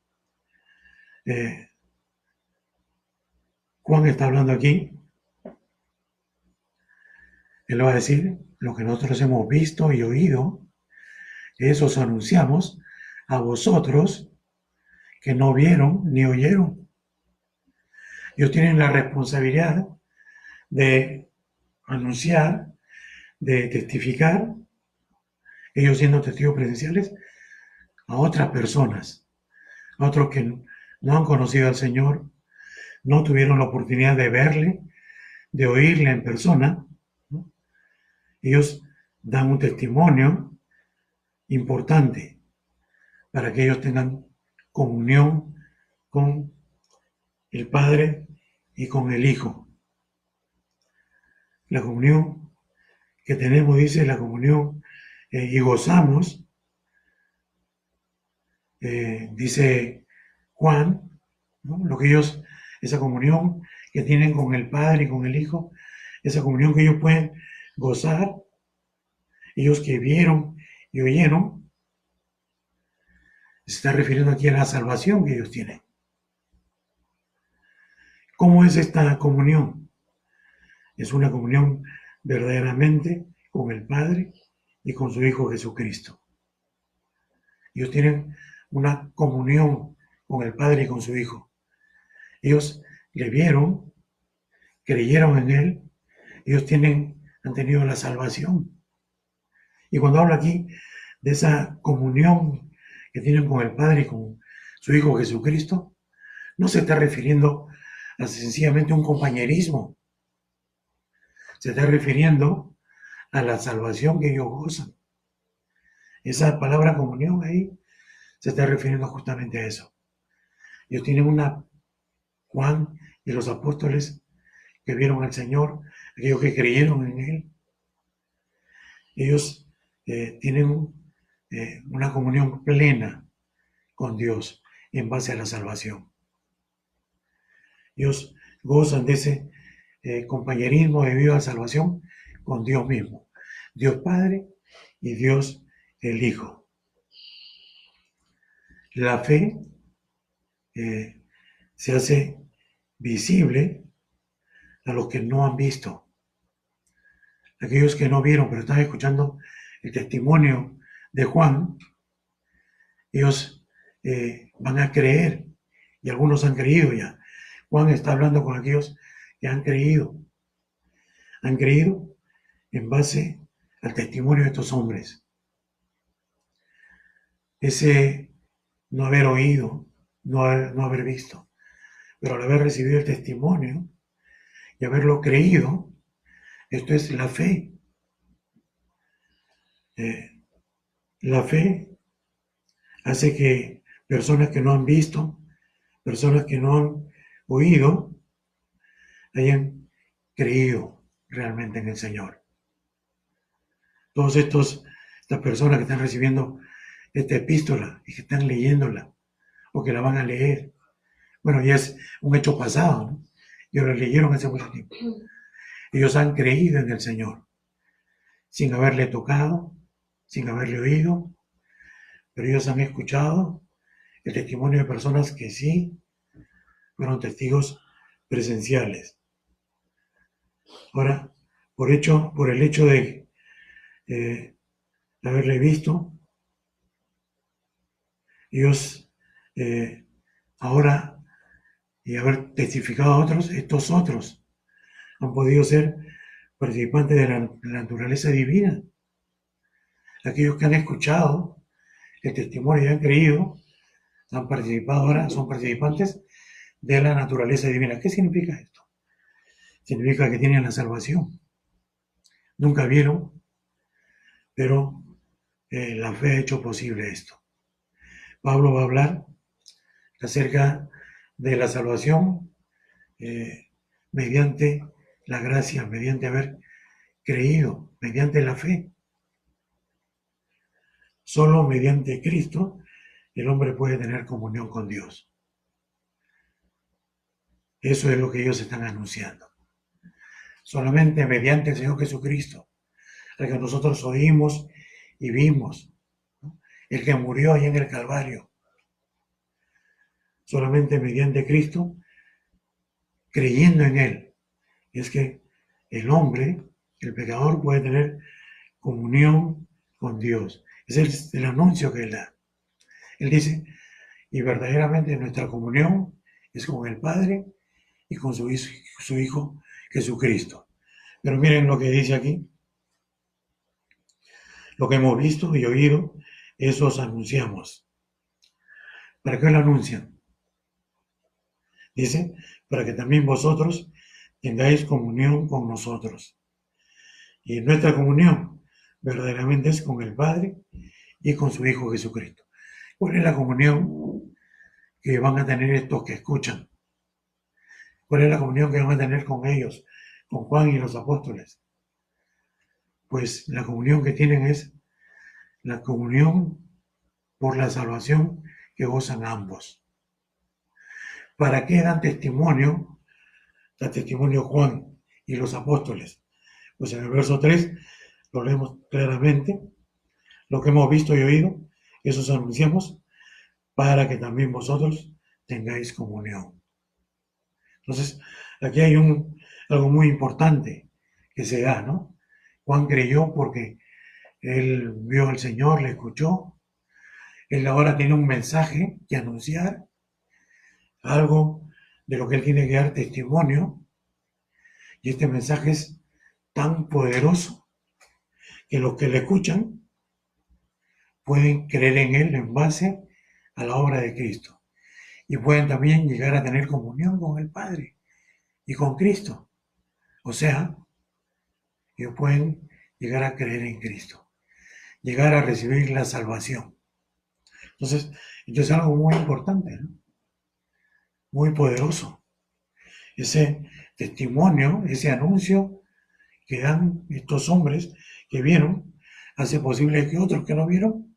Juan está hablando aquí. Él va a decir: lo que nosotros hemos visto y oído, eso os anunciamos a vosotros que no vieron ni oyeron. Ellos tienen la responsabilidad de anunciar, de testificar, ellos siendo testigos presenciales, a otras personas, a otros que no han conocido al Señor, no tuvieron la oportunidad de verle, de oírle en persona, ¿no? Ellos dan un testimonio importante para que ellos tengan comunión con el Padre y con el Hijo. La comunión que tenemos, dice, la comunión y gozamos, dice Juan, ¿no? Lo que ellos, esa comunión que tienen con el Padre y con el Hijo, esa comunión que ellos pueden gozar, ellos que vieron y oyeron, se está refiriendo aquí a la salvación que ellos tienen. ¿Cómo es esta comunión? Es una comunión verdaderamente con el Padre y con su Hijo Jesucristo. Ellos tienen una comunión con el Padre y con su Hijo. Ellos le vieron, creyeron en Él, ellos han tenido la salvación. Y cuando habla aquí de esa comunión que tienen con el Padre y con su Hijo Jesucristo, no se está refiriendo a sencillamente un compañerismo, se está refiriendo a la salvación que ellos gozan. Esa palabra comunión ahí se está refiriendo justamente a eso. Ellos tienen una, Juan y los apóstoles que vieron al Señor, aquellos que creyeron en Él, ellos tienen una comunión plena con Dios en base a la salvación. Ellos gozan de ese compañerismo debido a la salvación con Dios mismo, Dios Padre y Dios el Hijo. La fe se hace visible a los que no han visto. Aquellos que no vieron, pero están escuchando el testimonio de Juan, ellos van a creer, y algunos han creído ya. Juan está hablando con aquellos que han creído en base al testimonio de estos hombres. Ese no haber oído, no haber visto, pero al haber recibido el testimonio y haberlo creído, esto es la fe. La fe hace que personas que no han visto, personas que no han oído, hayan creído realmente en el Señor. Todas estas personas que están recibiendo esta epístola y que están leyéndola o que la van a leer, bueno, ya es un hecho pasado, ¿no? Ellos la leyeron hace mucho tiempo. Ellos han creído en el Señor, sin haberle tocado, sin haberle oído, pero ellos han escuchado el testimonio de personas que sí fueron testigos presenciales. Ahora, por el hecho de haberle visto, ellos ahora, y haber testificado a otros, estos otros han podido ser participantes de la naturaleza divina. Aquellos que han escuchado el testimonio y han creído, han participado ahora, son participantes de la naturaleza divina. ¿Qué significa esto? Significa que tienen la salvación. Nunca vieron, pero la fe ha hecho posible esto. Pablo va a hablar acerca de la salvación mediante la gracia, mediante haber creído, mediante la fe. Solo mediante Cristo el hombre puede tener comunión con Dios. Eso es lo que ellos están anunciando. Solamente mediante el Señor Jesucristo, al que nosotros oímos y vimos, ¿no? El que murió allá en el Calvario. Solamente mediante Cristo, creyendo en Él. Y es que el hombre, el pecador, puede tener comunión con Dios. Es el anuncio que Él da. Él dice, y verdaderamente nuestra comunión es con el Padre y con su Hijo Jesucristo. Pero miren lo que dice aquí. Lo que hemos visto y oído, eso os anunciamos. ¿Para qué lo anuncian? Dice, para que también vosotros tengáis comunión con nosotros. Y nuestra comunión verdaderamente es con el Padre y con su Hijo Jesucristo. ¿Cuál es la comunión que van a tener estos que escuchan? ¿Cuál es la comunión que van a tener con ellos, con Juan y los apóstoles? pues la comunión que tienen es la comunión por la salvación que gozan ambos. ¿Para qué dan testimonio? Da testimonio Juan y los apóstoles. Pues en el verso 3 lo leemos claramente. Lo que hemos visto y oído, eso os anunciamos para que también vosotros tengáis comunión. Entonces, aquí hay algo muy importante que se da, ¿no? Juan creyó porque él vio al Señor, le escuchó. Él ahora tiene un mensaje que anunciar, algo de lo que él tiene que dar testimonio. Y este mensaje es tan poderoso que los que le escuchan pueden creer en él en base a la obra de Cristo. Y pueden también llegar a tener comunión con el Padre y con Cristo. O sea, ellos pueden llegar a creer en Cristo, llegar a recibir la salvación. Entonces, esto es algo muy importante, ¿no? Muy poderoso. Ese testimonio, ese anuncio que dan estos hombres que vieron, hace posible que otros que no vieron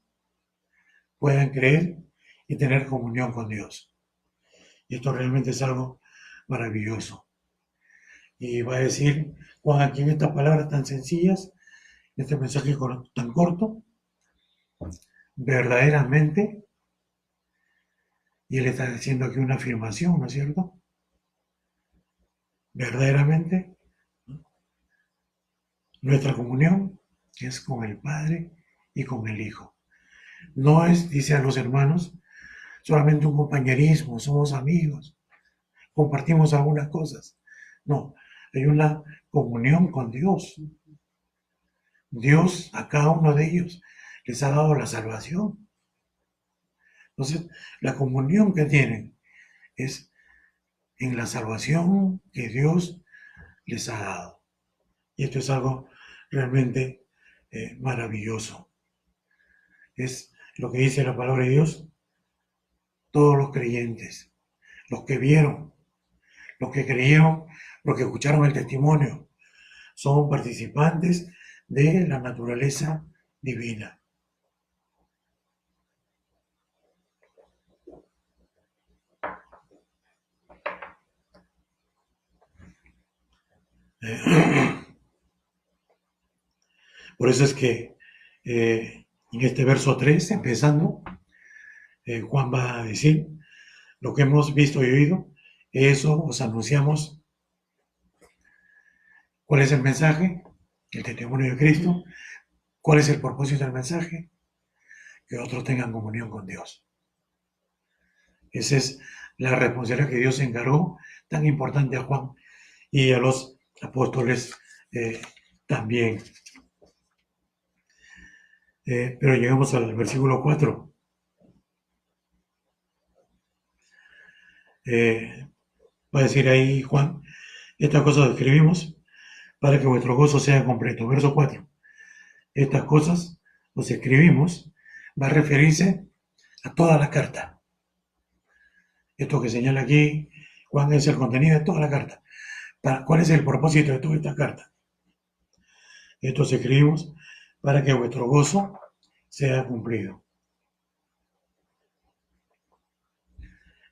puedan creer y tener comunión con Dios. Y esto realmente es algo maravilloso. Y va a decir Juan aquí en estas palabras tan sencillas, en este mensaje tan corto, verdaderamente, y él está haciendo aquí una afirmación, ¿no es cierto? Verdaderamente, nuestra comunión es con el Padre y con el Hijo. No es, dice a los hermanos, solamente un compañerismo, somos amigos, compartimos algunas cosas. No, hay una comunión con Dios. Dios a cada uno de ellos les ha dado la salvación. Entonces, la comunión que tienen es en la salvación que Dios les ha dado. Y esto es algo realmente maravilloso. Es lo que dice la palabra de Dios. Todos los creyentes, los que vieron, los que creyeron, los que escucharon el testimonio, son participantes de la naturaleza divina. Por eso es que en este verso 3, empezando, Juan va a decir, lo que hemos visto y oído, eso os anunciamos. ¿Cuál es el mensaje? El testimonio de Cristo. ¿Cuál es el propósito del mensaje? Que otros tengan comunión con Dios. Esa es la responsabilidad que Dios se encargó, tan importante a Juan y a los apóstoles también. Pero llegamos al versículo 4. Va a decir ahí Juan, estas cosas escribimos para que vuestro gozo sea completo. Verso 4. Estas cosas os escribimos, va a referirse a toda la carta. Esto que señala aquí Juan es el contenido de toda la carta. ¿Cuál es el propósito de toda esta carta? Estos escribimos para que vuestro gozo sea cumplido.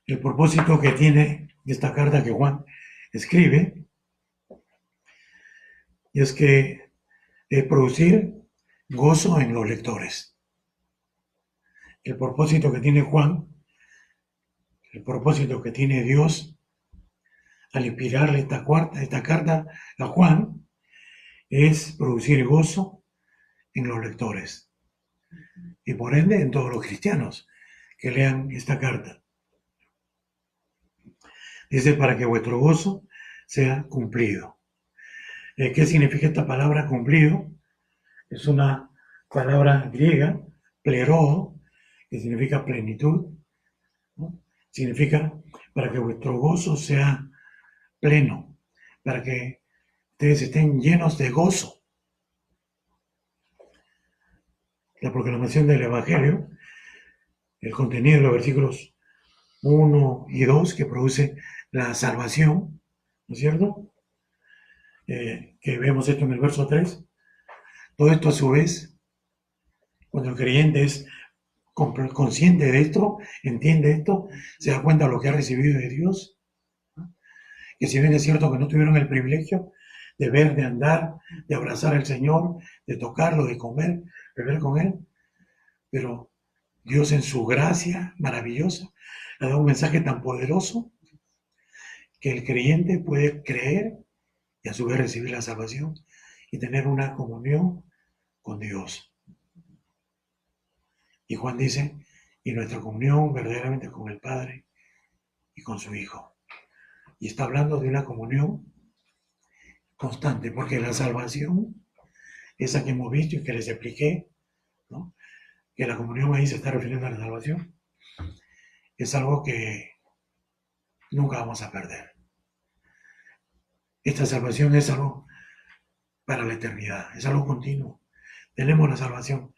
El propósito que tiene esta carta que Juan escribe es que producir gozo en los lectores. El propósito que tiene Juan, el propósito que tiene Dios al inspirarle esta carta a Juan es producir gozo en los lectores y por ende en todos los cristianos que lean esta carta. Dice para que vuestro gozo sea cumplido. ¿Qué significa esta palabra cumplido? Es una palabra griega, pleroo, que significa plenitud, ¿no? Significa para que vuestro gozo sea pleno, para que ustedes estén llenos de gozo. La proclamación del Evangelio, el contenido de los versículos 1 y 2 que produce la salvación, ¿no es cierto? Que vemos esto en el verso 3, Todo esto a su vez, cuando el creyente es consciente de esto, entiende esto, se da cuenta de lo que ha recibido de Dios, ¿no? Que si bien es cierto que no tuvieron el privilegio de ver, de andar, de abrazar al Señor, de tocarlo, de comer, beber con Él, pero Dios en su gracia maravillosa ha dado un mensaje tan poderoso que el creyente puede creer y a su vez recibir la salvación y tener una comunión con Dios. Y Juan dice, y nuestra comunión verdaderamente con el Padre y con su Hijo. Y está hablando de una comunión constante, porque la salvación, esa que hemos visto y que les expliqué, ¿no? Que la comunión ahí se está refiriendo a la salvación, es algo que nunca vamos a perder. Esta salvación es algo para la eternidad, es algo continuo. Tenemos la salvación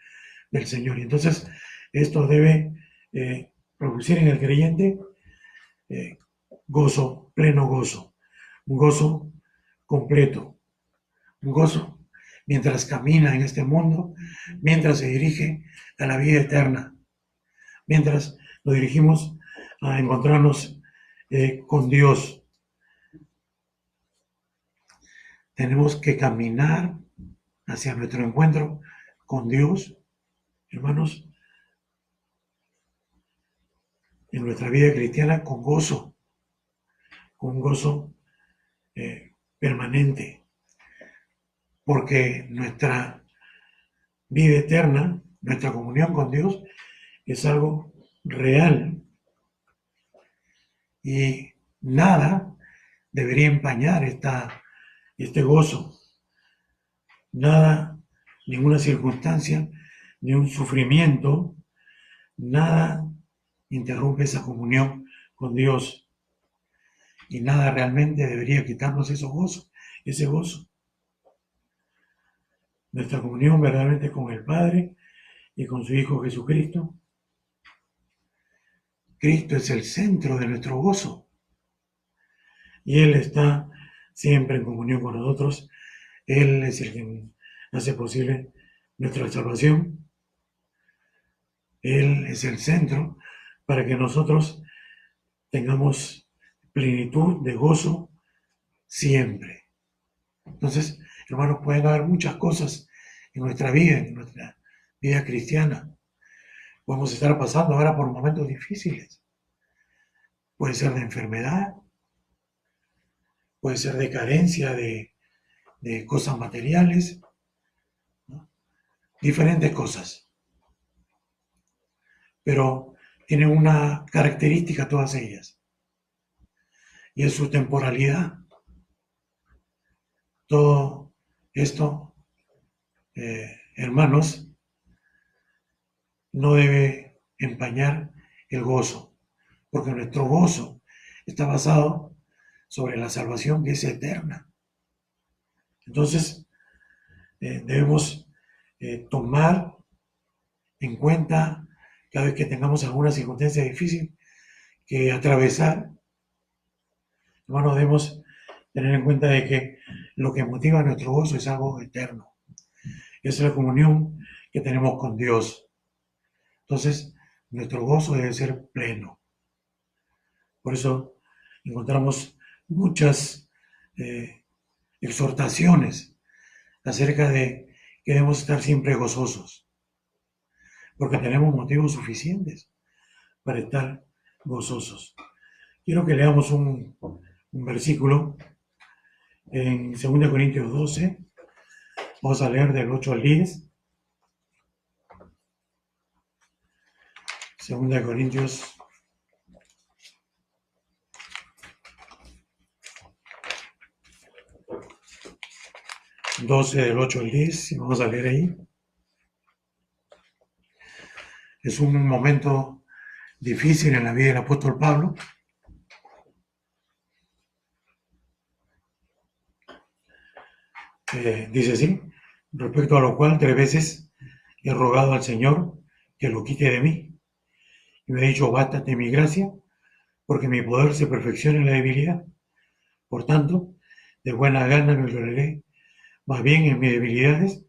del Señor y entonces esto debe producir en el creyente gozo, pleno gozo, un gozo completo, un gozo mientras camina en este mundo, mientras se dirige a la vida eterna, mientras nos dirigimos a encontrarnos con Dios. Tenemos que caminar hacia nuestro encuentro con Dios, hermanos, en nuestra vida cristiana con un gozo permanente, porque nuestra vida eterna, nuestra comunión con Dios es algo real y nada debería empañar este gozo. Nada, ninguna circunstancia, ni un sufrimiento, nada interrumpe esa comunión con Dios. Y nada realmente debería quitarnos ese gozo. Nuestra comunión verdaderamente con el Padre y con su Hijo Jesucristo. Cristo es el centro de nuestro gozo. Y Él está siempre en comunión con nosotros. Él es el que hace posible nuestra salvación. Él es el centro para que nosotros tengamos plenitud de gozo siempre. Entonces, hermanos, pueden haber muchas cosas en nuestra vida cristiana. Podemos estar pasando ahora por momentos difíciles. Puede ser de enfermedad, puede ser de carencia de cosas materiales, ¿no? Diferentes cosas. Pero tienen una característica todas ellas, y es su temporalidad. Todo esto, hermanos, no debe empañar el gozo, porque nuestro gozo está basado sobre la salvación que es eterna. Entonces, debemos tomar en cuenta cada vez que tengamos alguna circunstancia difícil que atravesar, hermanos, debemos tener en cuenta de que lo que motiva nuestro gozo es algo eterno. Es la comunión que tenemos con Dios. Entonces, nuestro gozo debe ser pleno. Por eso encontramos muchas exhortaciones acerca de que debemos estar siempre gozosos, porque tenemos motivos suficientes para estar gozosos. Quiero que leamos un versículo en 2 Corintios 12. Vamos a leer del 8 al 10. 2 Corintios 12 del 8 al 10, y vamos a leer ahí. Es un momento difícil en la vida del apóstol Pablo. Dice así: respecto a lo cual 3 veces he rogado al Señor que lo quite de mí, y me ha dicho, bástate mi gracia, porque mi poder se perfecciona en la debilidad. Por tanto, de buena gana me gloriaré más bien en mis debilidades,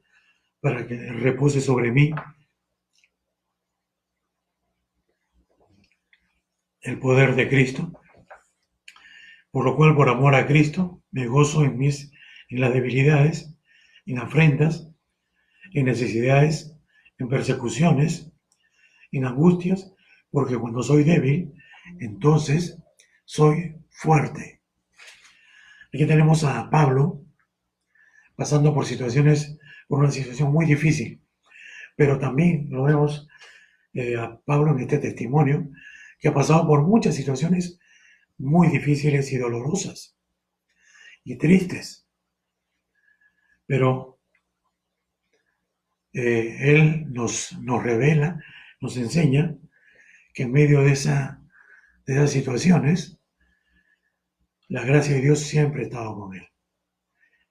para que repose sobre mí el poder de Cristo, por lo cual, por amor a Cristo, me gozo en las debilidades, en afrentas, en necesidades, en persecuciones, en angustias, porque cuando soy débil, entonces soy fuerte. Aquí tenemos a Pablo pasando por una situación muy difícil, pero también lo vemos a Pablo en este testimonio, que ha pasado por muchas situaciones muy difíciles y dolorosas y tristes, pero él nos revela, nos enseña que en medio de esas situaciones, la gracia de Dios siempre ha estado con él.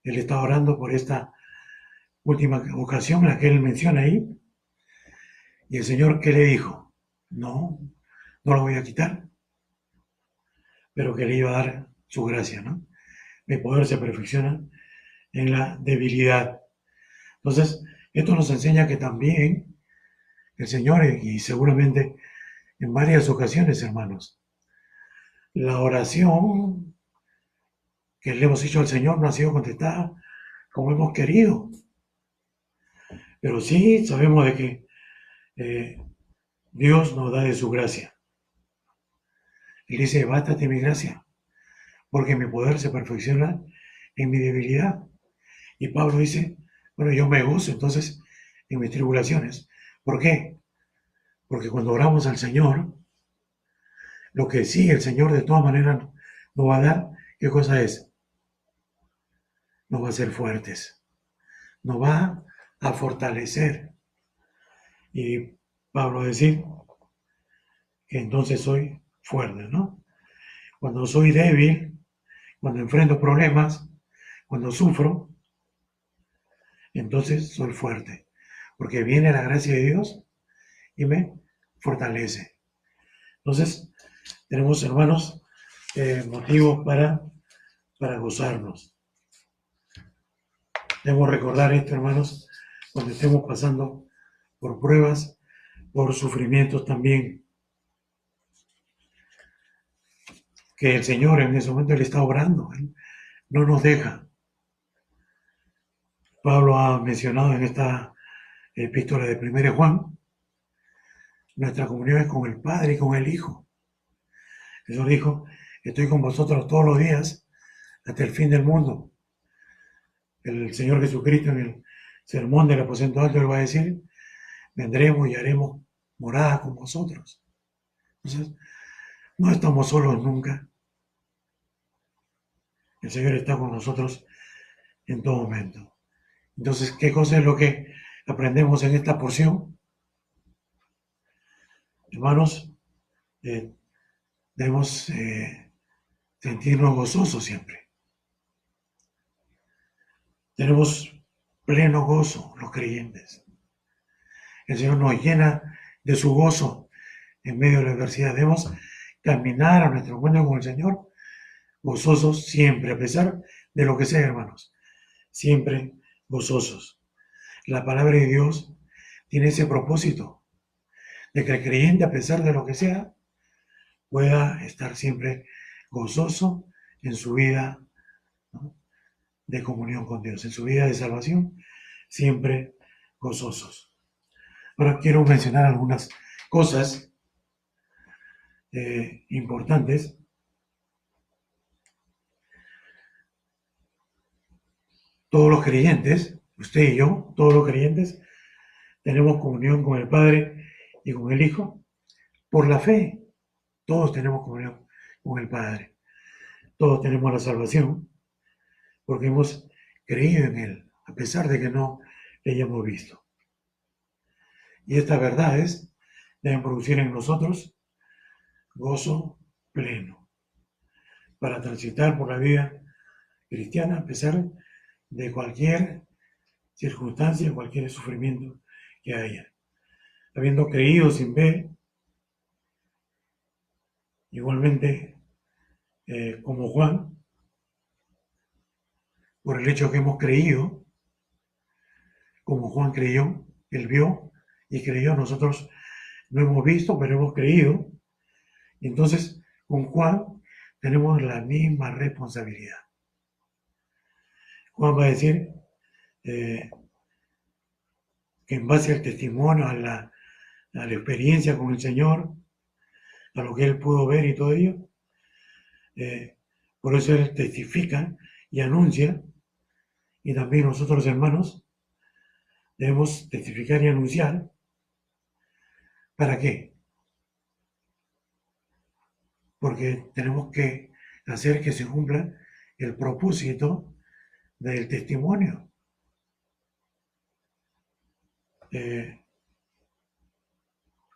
Él está orando por esta última ocasión, la que él menciona ahí, y el Señor, ¿qué le dijo? No, no lo voy a quitar, pero que le iba a dar su gracia, ¿no? Mi poder se perfecciona en la debilidad. Entonces, esto nos enseña que también el Señor, y seguramente en varias ocasiones, hermanos, la oración que le hemos hecho al Señor no ha sido contestada como hemos querido, pero sí sabemos de que Dios nos da de su gracia. Él dice, bástate mi gracia, porque mi poder se perfecciona en mi debilidad. Y Pablo dice, bueno, yo me gozo entonces en mis tribulaciones. ¿Por qué? Porque cuando oramos al Señor, lo que sí el Señor de todas maneras nos va a dar, ¿qué cosa es? Nos va a hacer fuertes, nos va a fortalecer. Y Pablo decir que entonces soy fuerte, ¿no? Cuando soy débil, cuando enfrento problemas, cuando sufro, entonces soy fuerte, porque viene la gracia de Dios y me fortalece. Entonces, tenemos, hermanos, motivos para gozarnos. Debemos recordar esto, hermanos, cuando estemos pasando por pruebas, por sufrimientos también, que el Señor en ese momento le está obrando, ¿eh? No nos deja. Pablo ha mencionado en esta epístola de 1 Juan, nuestra comunión es con el Padre y con el Hijo. Jesús dijo, estoy con vosotros todos los días hasta el fin del mundo. El Señor Jesucristo en el sermón del aposento alto le va a decir, vendremos y haremos morada con vosotros. Entonces, no estamos solos nunca. El Señor está con nosotros en todo momento. Entonces, ¿qué cosa es lo que aprendemos en esta porción? Hermanos, debemos sentirnos gozosos siempre. Tenemos pleno gozo los creyentes. El Señor nos llena de su gozo en medio de la adversidad. Debemos caminar a nuestro encuentro con el Señor gozosos siempre, a pesar de lo que sea, hermanos. Siempre gozosos. La palabra de Dios tiene ese propósito de que el creyente, a pesar de lo que sea, pueda estar siempre gozoso en su vida, ¿no?, de comunión con Dios, en su vida de salvación, siempre gozosos. Ahora quiero mencionar algunas cosas importantes. Todos los creyentes, usted y yo, todos los creyentes, tenemos comunión con el Padre y con el Hijo por la fe. Todos tenemos comunión con el Padre. Todos tenemos la salvación porque hemos creído en Él, a pesar de que no le hayamos visto. Y estas verdades deben producir en nosotros gozo pleno para transitar por la vida cristiana a pesar de cualquier circunstancia, cualquier sufrimiento que haya. Habiendo creído sin ver, igualmente como Juan, por el hecho que hemos creído, como Juan creyó, él vio y creyó, nosotros no hemos visto, pero hemos creído. Y entonces, con Juan tenemos la misma responsabilidad. Juan va a decir que en base al testimonio, a la experiencia con el Señor, a lo que él pudo ver y todo ello, por eso él testifica y anuncia, y también nosotros hermanos debemos testificar y anunciar. ¿Para qué? Porque tenemos que hacer que se cumpla el propósito del testimonio.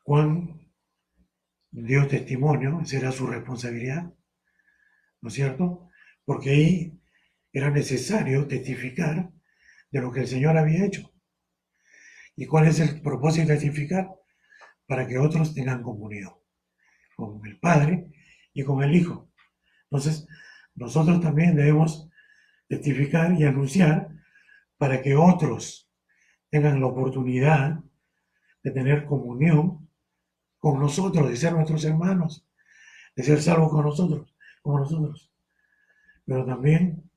Juan dio testimonio, esa era su responsabilidad, ¿no es cierto? Porque ahí era necesario testificar de lo que el Señor había hecho. ¿Y cuál es el propósito de testificar? Para que otros tengan comunión con el Padre y con el Hijo. Entonces, nosotros también debemos testificar y anunciar para que otros tengan la oportunidad de tener comunión con nosotros, de ser nuestros hermanos, de ser salvos con nosotros, como nosotros. Pero también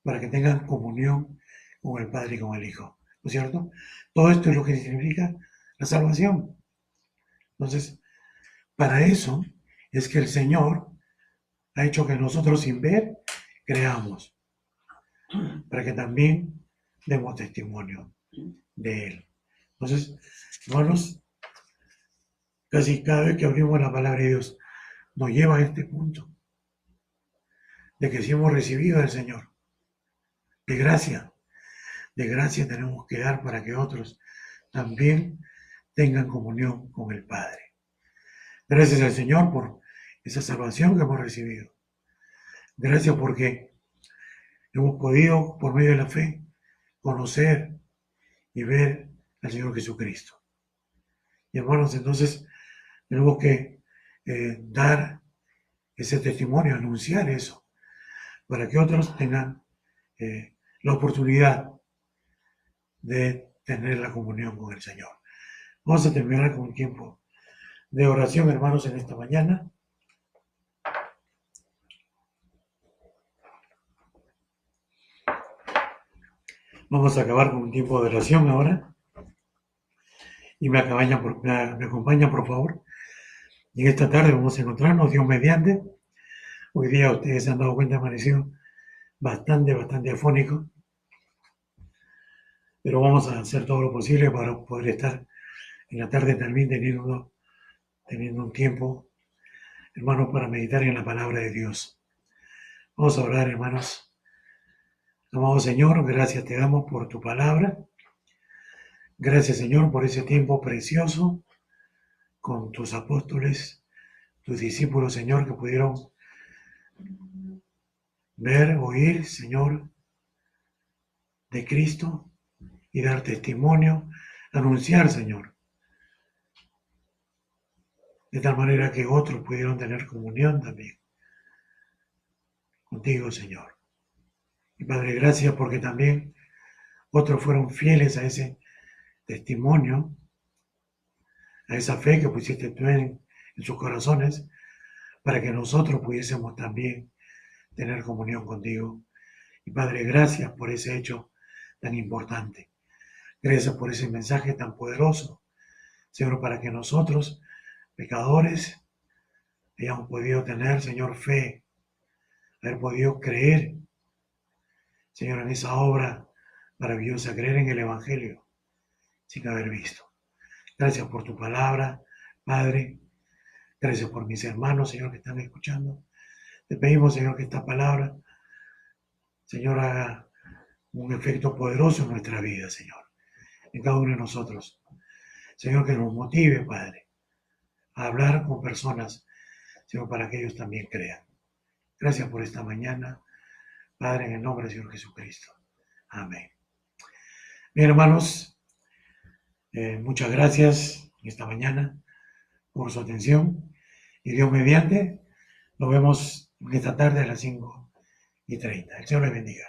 para que tengan comunión con el Padre y con el Hijo, ¿no es cierto? Todo esto es lo que significa la salvación. Entonces, para eso es que el Señor ha hecho que nosotros sin ver creamos, para que también demos testimonio de Él. Entonces, hermanos, casi cada vez que abrimos la palabra de Dios nos lleva a este punto, de que si hemos recibido del Señor, de gracia tenemos que dar para que otros también tengan comunión con el Padre. Gracias al Señor por esa salvación que hemos recibido. Gracias porque hemos podido, por medio de la fe, conocer y ver al Señor Jesucristo. Y hermanos, entonces tenemos que dar ese testimonio, anunciar eso, para que otros tengan la oportunidad de tener la comunión con el Señor. Vamos a terminar con un tiempo de oración, hermanos, en esta mañana. Vamos a acabar con un tiempo de oración ahora. Y me acompañan, por favor. Y en esta tarde vamos a encontrarnos, Dios mediante. Hoy día ustedes se han dado cuenta, amaneció bastante afónico. Pero vamos a hacer todo lo posible para poder estar en la tarde también teniendo un tiempo, hermanos, para meditar en la palabra de Dios. Vamos a orar, hermanos. Amado Señor, gracias te damos por tu palabra. Gracias, Señor, por ese tiempo precioso con tus apóstoles, tus discípulos, Señor, que pudieron ver, oír, Señor, de Cristo y dar testimonio, anunciar, Señor, de tal manera que otros pudieron tener comunión también contigo, Señor. Y Padre, gracias porque también otros fueron fieles a ese testimonio, a esa fe que pusiste tú en sus corazones, para que nosotros pudiésemos también tener comunión contigo. Y Padre, gracias por ese hecho tan importante. Gracias por ese mensaje tan poderoso, Señor, para que nosotros, pecadores, hayamos podido tener, Señor, fe, haber podido creer, Señor, en esa obra maravillosa, creer en el Evangelio, sin haber visto. Gracias por tu palabra, Padre. Gracias por mis hermanos, Señor, que están escuchando. Te pedimos, Señor, que esta palabra, Señor, haga un efecto poderoso en nuestra vida, Señor, en cada uno de nosotros. Señor, que nos motive, Padre, a hablar con personas, Señor, para que ellos también crean. Gracias por esta mañana, Padre, en el nombre del Señor Jesucristo. Amén. Bien, hermanos, muchas gracias esta mañana por su atención. Y Dios mediante, nos vemos esta tarde a las 5:30. El Señor les bendiga.